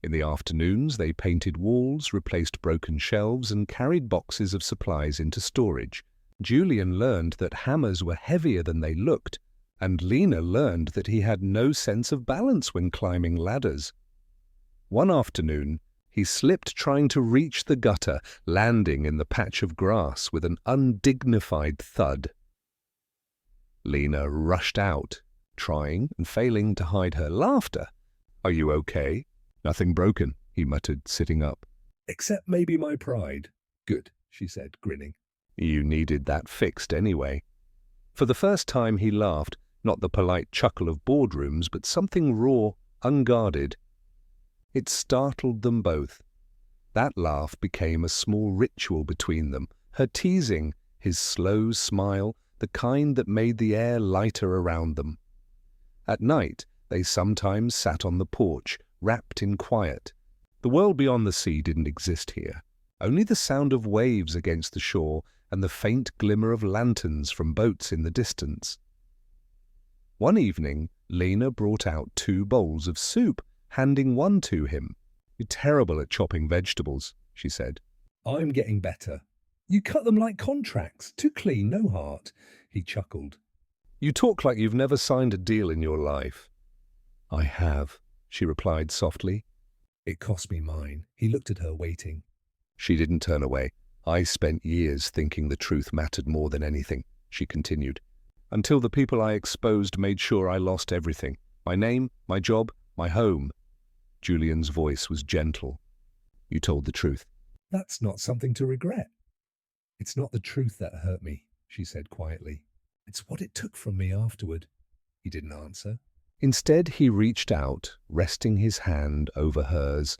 In the afternoons, they painted walls, replaced broken shelves, and carried boxes of supplies into storage. Julian learned that hammers were heavier than they looked, and Lena learned that he had no sense of balance when climbing ladders. One afternoon, he slipped trying to reach the gutter, landing in the patch of grass with an undignified thud. Lena rushed out, trying and failing to hide her laughter. "Are you okay?" "Nothing broken," he muttered, sitting up. "Except maybe my pride." "Good," she said, grinning. "You needed that fixed anyway." For the first time he laughed, not the polite chuckle of boardrooms, but something raw, unguarded. It startled them both. That laugh became a small ritual between them, her teasing, his slow smile, the kind that made the air lighter around them. At night, they sometimes sat on the porch, wrapped in quiet. The world beyond the sea didn't exist here. Only the sound of waves against the shore and the faint glimmer of lanterns from boats in the distance. One evening, Lena brought out 2 bowls of soup, handing one to him. "You're terrible at chopping vegetables," she said. "I'm getting better. You cut them like contracts, too clean, no heart," he chuckled. "You talk like you've never signed a deal in your life." "I have," she replied softly. "It cost me mine." He looked at her, waiting. She didn't turn away. "I spent years thinking the truth mattered more than anything," she continued, "until the people I exposed made sure I lost everything. My name, my job, my home." Julian's voice was gentle. "You told the truth." "That's not something to regret." "It's not the truth that hurt me," she said quietly. "It's what it took from me afterward." He didn't answer. Instead, he reached out, resting his hand over hers,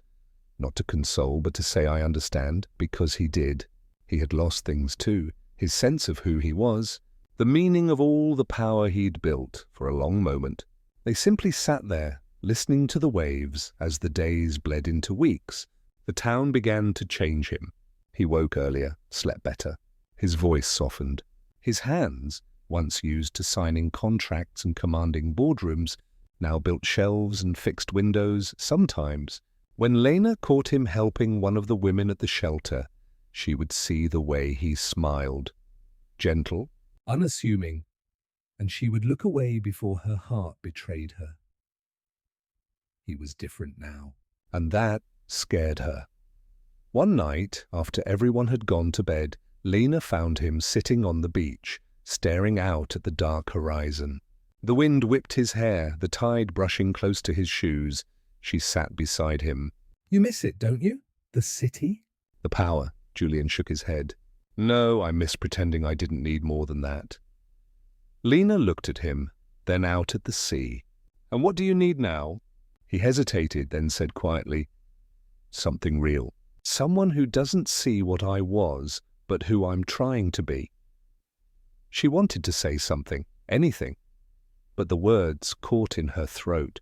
not to console, but to say, "I understand," because he did. He had lost things too, his sense of who he was, the meaning of all the power he'd built. For a long moment, they simply sat there, listening to the waves as the days bled into weeks. The town began to change him. He woke earlier, slept better. His voice softened. His hands, once used to signing contracts and commanding boardrooms, now built shelves and fixed windows. Sometimes, when Lena caught him helping one of the women at the shelter, she would see the way he smiled. Gentle, Unassuming, and she would look away before her heart betrayed her. He was different now. and that scared her. One night, after everyone had gone to bed, Lena found him sitting on the beach, staring out at the dark horizon. The wind whipped his hair, the tide brushing close to his shoes. She sat beside him. "You miss it, don't you? The city?" "The power," Julian shook his head. "No, I miss pretending I didn't need more than that." Lena looked at him, then out at the sea. "And what do you need now?" He hesitated, then said quietly, "Something real. Someone who doesn't see what I was, but who I'm trying to be." She wanted to say something, anything, but the words caught in her throat.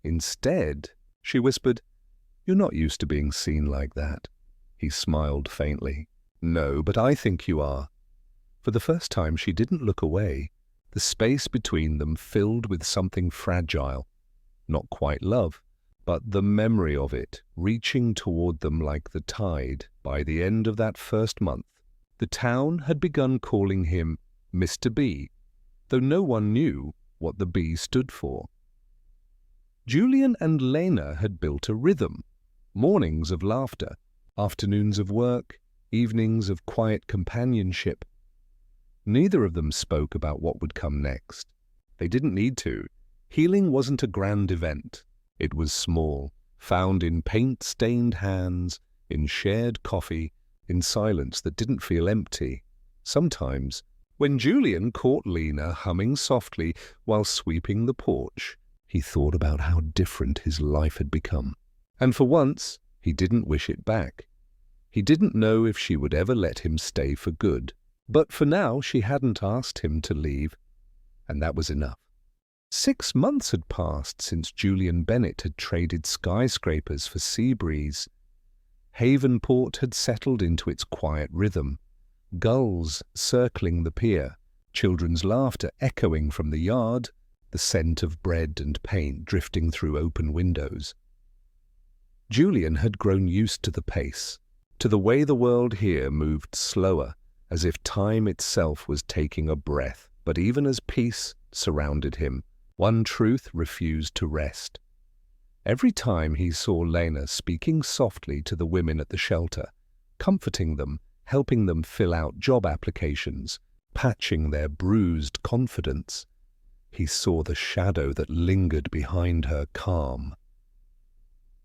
Instead, she whispered, "You're not used to being seen like that." He smiled faintly. "No, but I think you are." For the first time, she didn't look away. The space between them filled with something fragile. Not quite love, but the memory of it, reaching toward them like the tide. By the end of that first month, the town had begun calling him Mr. B, though no one knew what the B stood for. Julian and Lena had built a rhythm. Mornings of laughter, afternoons of work, evenings of quiet companionship. Neither of them spoke about what would come next. They didn't need to. Healing wasn't a grand event. It was small, found in paint-stained hands, in shared coffee, in silence that didn't feel empty. Sometimes, when Julian caught Lena humming softly while sweeping the porch, he thought about how different his life had become. And for once, he didn't wish it back. He didn't know if she would ever let him stay for good. But for now, she hadn't asked him to leave, and that was enough. 6 months had passed since Julian Bennett had traded skyscrapers for sea breeze. Havenport had settled into its quiet rhythm, gulls circling the pier, children's laughter echoing from the yard, the scent of bread and paint drifting through open windows. Julian had grown used to the pace, to the way the world here moved slower, as if time itself was taking a breath. But even as peace surrounded him, one truth refused to rest. Every time he saw Lena speaking softly to the women at the shelter, comforting them, helping them fill out job applications, patching their bruised confidence, he saw the shadow that lingered behind her calm.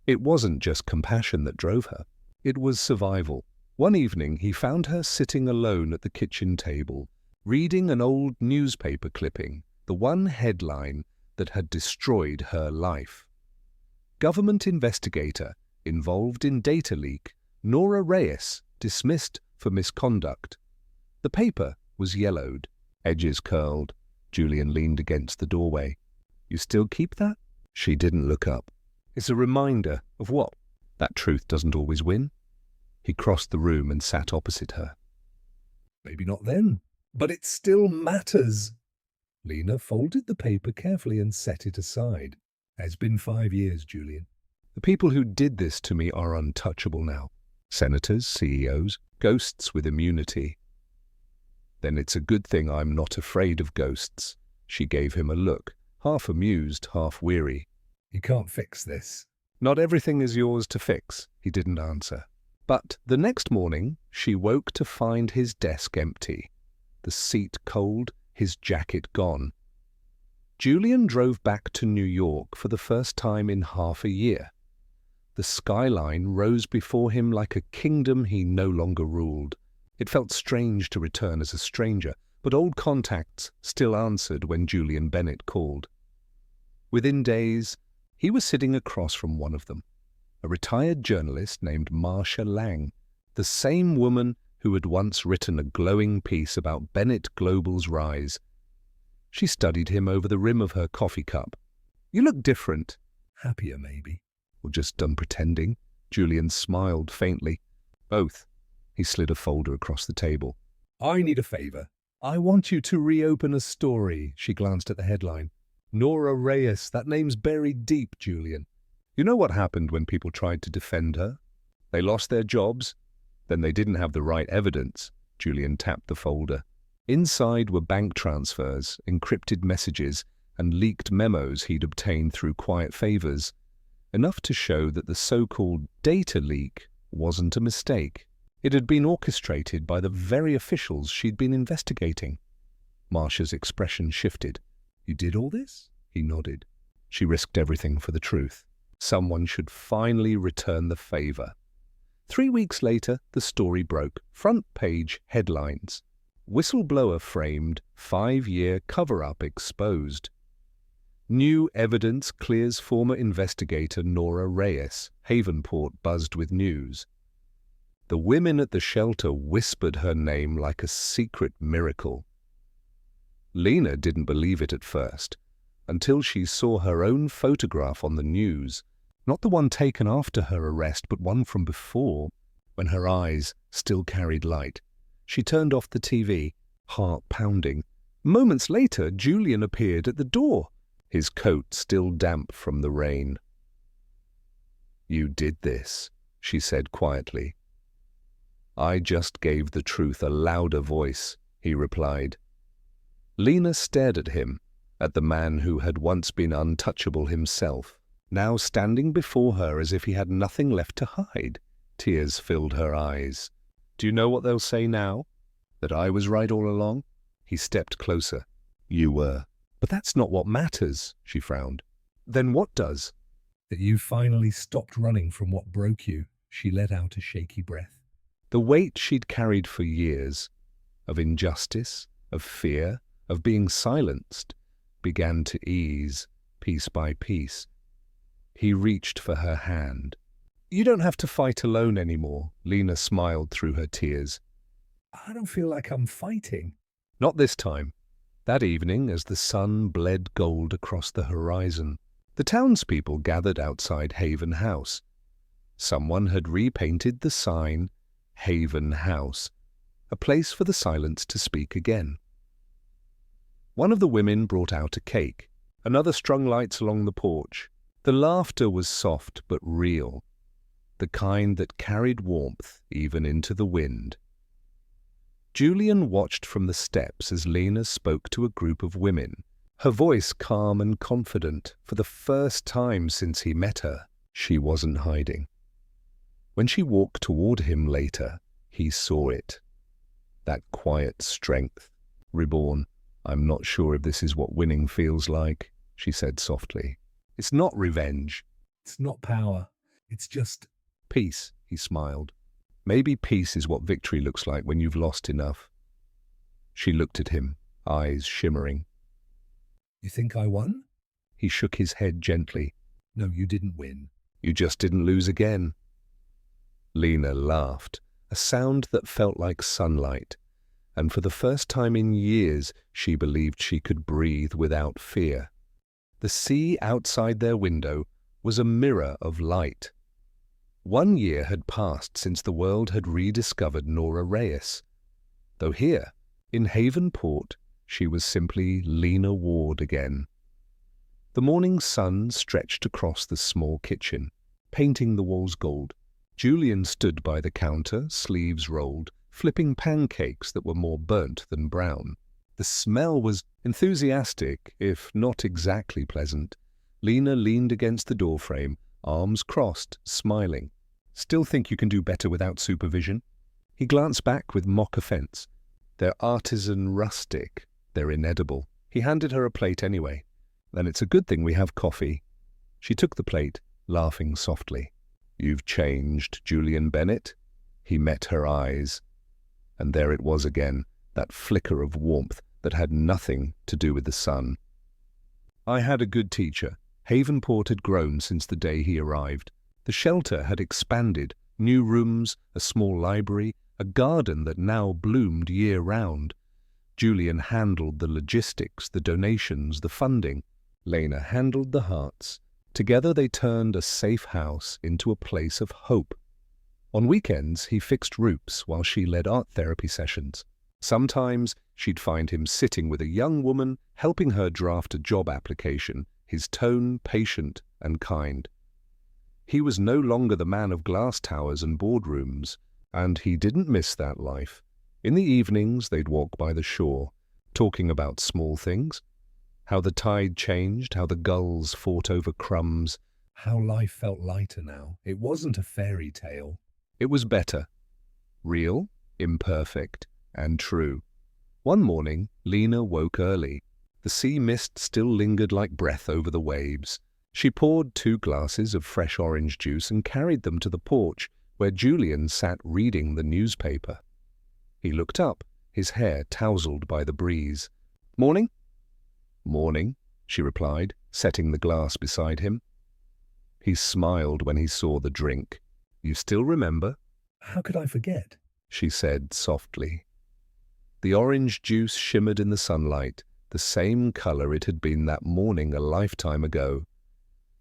It wasn't just compassion that drove her. It was survival. One evening he found her sitting alone at the kitchen table, reading an old newspaper clipping, the one headline that had destroyed her life. Government investigator involved in data leak, Nora Reyes dismissed for misconduct. The paper was yellowed, edges curled. Julian leaned against the doorway. "You still keep that?" She didn't look up. "It's a reminder of what? That truth doesn't always win." He crossed the room and sat opposite her. "Maybe not then, but it still matters." Lena folded the paper carefully and set it aside. "It's been 5 years, Julian." "The people who did this to me are untouchable now. Senators, CEOs, ghosts with immunity." "Then it's a good thing I'm not afraid of ghosts." She gave him a look, half amused, half weary. "You can't fix this." "Not everything is yours to fix," he didn't answer. But the next morning, she woke to find his desk empty, the seat cold, his jacket gone. Julian drove back to New York for the first time in half a year. The skyline rose before him like a kingdom he no longer ruled. It felt strange to return as a stranger, but old contacts still answered when Julian Bennett called. Within days, he was sitting across from one of them, a retired journalist named Marcia Lang, the same woman who had once written a glowing piece about Bennett Global's rise. She studied him over the rim of her coffee cup. "You look different." "Happier, maybe." "Or just done pretending?" Julian smiled faintly. "Both." He slid a folder across the table. "I need a favor." "I want you to reopen a story." She glanced at the headline. "Nora Reyes, that name's buried deep, Julian. You know what happened when people tried to defend her? They lost their jobs. Then they didn't have the right evidence." Julian tapped the folder. Inside were bank transfers, encrypted messages, and leaked memos he'd obtained through quiet favors, enough to show that the so-called data leak wasn't a mistake. It had been orchestrated by the very officials she'd been investigating. Marcia's expression shifted. "You did all this?" He nodded. She risked everything for the truth. Someone should finally return the favor. 3 weeks later, the story broke. Front page headlines. Whistleblower framed, 5-year cover-up exposed. New evidence clears former investigator Nora Reyes. Havenport buzzed with news. The women at the shelter whispered her name like a secret miracle. Lena didn't believe it at first, until she saw her own photograph on the news, not the one taken after her arrest, but one from before, when her eyes still carried light. She turned off the TV, heart pounding. Moments later, Julian appeared at the door, his coat still damp from the rain. "You did this," she said quietly. "I just gave the truth a louder voice," he replied. Lena stared at him, at the man who had once been untouchable himself, now standing before her as if he had nothing left to hide. Tears filled her eyes. "Do you know what they'll say now? That I was right all along?" He stepped closer. "You were. But that's not what matters," she frowned. "Then what does?" "That you finally stopped running from what broke you." She let out a shaky breath. The weight she'd carried for years, of injustice, of fear, of being silenced, began to ease, piece by piece. He reached for her hand. "You don't have to fight alone anymore," Lena smiled through her tears. I don't feel like I'm fighting. Not this time. That evening, as the sun bled gold across the horizon, the townspeople gathered outside Haven House. Someone had repainted the sign, Haven House, a place for the silence to speak again. One of the women brought out a cake. Another strung lights along the porch. The laughter was soft but real, the kind that carried warmth even into the wind. Julian watched from the steps as Lena spoke to a group of women, her voice calm and confident. For the first time since he met her, she wasn't hiding. When she walked toward him later, he saw it. That quiet strength. "Reborn, I'm not sure if this is what winning feels like," she said softly. "It's not revenge." It's not power. It's just... "Peace," he smiled. "Maybe peace is what victory looks like when you've lost enough." She looked at him, eyes shimmering. You think I won? He shook his head gently. No, you didn't win. "You just didn't lose again." Lena laughed, a sound that felt like sunlight, and for the first time in years she believed she could breathe without fear. The sea outside their window was a mirror of light. 1 year had passed since the world had rediscovered Nora Reyes, though here, in Haven Port, she was simply Lena Ward again. The morning sun stretched across the small kitchen, painting the walls gold. Julian stood by the counter, sleeves rolled, flipping pancakes that were more burnt than brown. The smell was enthusiastic, if not exactly pleasant. Lena leaned against the doorframe, arms crossed, smiling. "Still think you can do better without supervision?" He glanced back with mock offense. "They're artisan rustic. They're inedible." He handed her a plate anyway. "Then it's a good thing we have coffee." She took the plate, laughing softly. "You've changed, Julian Bennett." He met her eyes, and there it was again, that flicker of warmth that had nothing to do with the sun. "I had a good teacher." Havenport had grown since the day he arrived. The shelter had expanded, new rooms, a small library, a garden that now bloomed year-round. Julian handled the logistics, the donations, the funding. Lena handled the hearts. Together they turned a safe house into a place of hope. On weekends, he fixed roofs while she led art therapy sessions. Sometimes she'd find him sitting with a young woman, helping her draft a job application, his tone patient and kind. He was no longer the man of glass towers and boardrooms, and he didn't miss that life. In the evenings, they'd walk by the shore, talking about small things. How the tide changed, how the gulls fought over crumbs. How life felt lighter now. It wasn't a fairy tale. It was better. Real, imperfect, and true. One morning, Lena woke early. The sea mist still lingered like breath over the waves. She poured 2 glasses of fresh orange juice and carried them to the porch, where Julian sat reading the newspaper. He looked up, his hair tousled by the breeze. "Morning?" "Morning," she replied, setting the glass beside him. He smiled when he saw the drink. "You still remember?" How could I forget? She said softly. The orange juice shimmered in the sunlight, the same color it had been that morning a lifetime ago,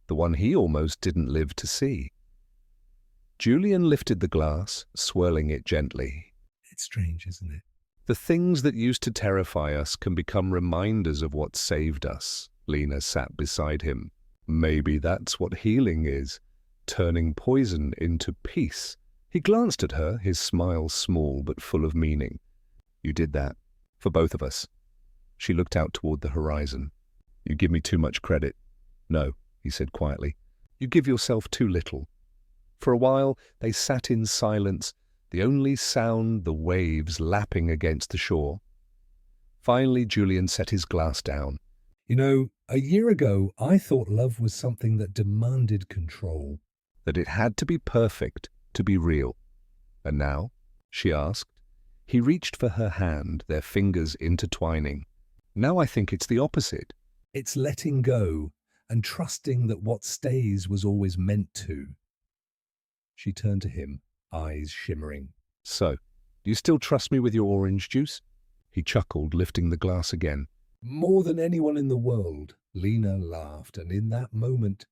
the one he almost didn't live to see. Julian lifted the glass, swirling it gently. It's strange, isn't it? The things that used to terrify us can become reminders of what saved us. Lena sat beside him. Maybe that's what healing is, turning poison into peace. He glanced at her, his smile small but full of meaning. "You did that, for both of us." She looked out toward the horizon. "You give me too much credit." "No," he said quietly. "You give yourself too little." For a while they sat in silence, the only sound the waves lapping against the shore. Finally Julian set his glass down. You know, a year ago I thought love was something that demanded control. That it had to be perfect to be real. And now? she asked. He reached for her hand, their fingers intertwining. Now I think it's the opposite. It's letting go and trusting that what stays was always meant to. She turned to him, eyes shimmering. So, do you still trust me with your orange juice? He chuckled, lifting the glass again. More than anyone in the world, Lena laughed, and in that moment,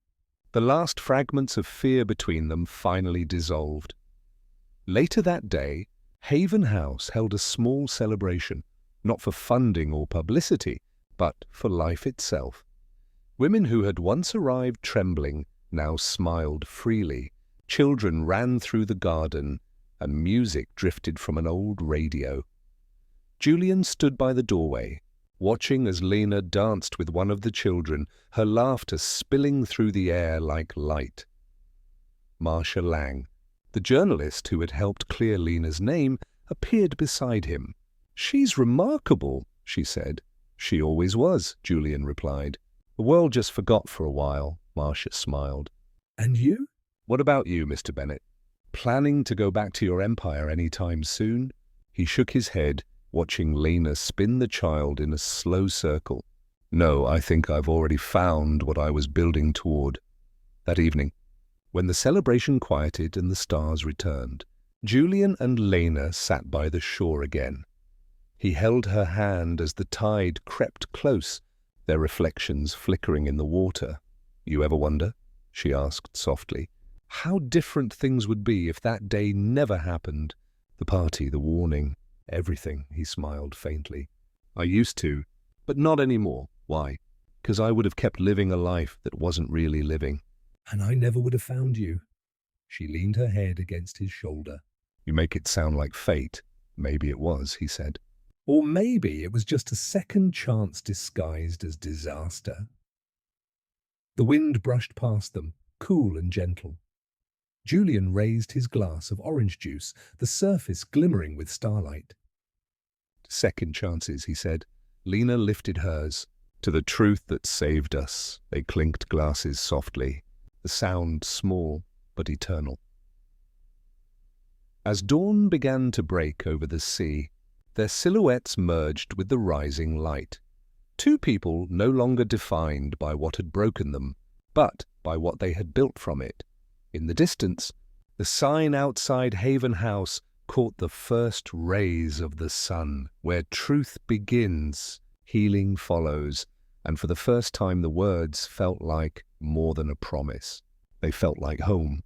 the last fragments of fear between them finally dissolved. Later that day, Haven House held a small celebration, not for funding or publicity, but for life itself. Women who had once arrived trembling now smiled freely. Children ran through the garden, and music drifted from an old radio. Julian stood by the doorway, watching as Lena danced with one of the children, her laughter spilling through the air like light. Marcia Lang, the journalist who had helped clear Lena's name, appeared beside him. "She's remarkable," she said. "She always was," Julian replied. "The world just forgot for a while," Marcia smiled. "And you?" "What about you, Mr. Bennett? Planning to go back to your empire any time soon?" He shook his head, watching Lena spin the child in a slow circle. "No, I think I've already found what I was building toward." That evening, when the celebration quieted and the stars returned, Julian and Lena sat by the shore again. He held her hand as the tide crept close, their reflections flickering in the water. "You ever wonder," she asked softly, "how different things would be if that day never happened? The party, the warning, everything," he smiled faintly. "I used to, but not anymore. Why? Because I would have kept living a life that wasn't really living." "And I never would have found you." She leaned her head against his shoulder. "You make it sound like fate." "Maybe it was," he said. Or maybe it was just a second chance disguised as disaster. The wind brushed past them, cool and gentle. Julian raised his glass of orange juice, the surface glimmering with starlight. "Second chances," he said. Lena lifted hers. "To the truth that saved us." They clinked glasses softly, the sound small but eternal. As dawn began to break over the sea, their silhouettes merged with the rising light. Two people no longer defined by what had broken them, but by what they had built from it. In the distance, the sign outside Haven House caught the first rays of the sun. Where truth begins, healing follows, and for the first time the words felt like more than a promise. They felt like home.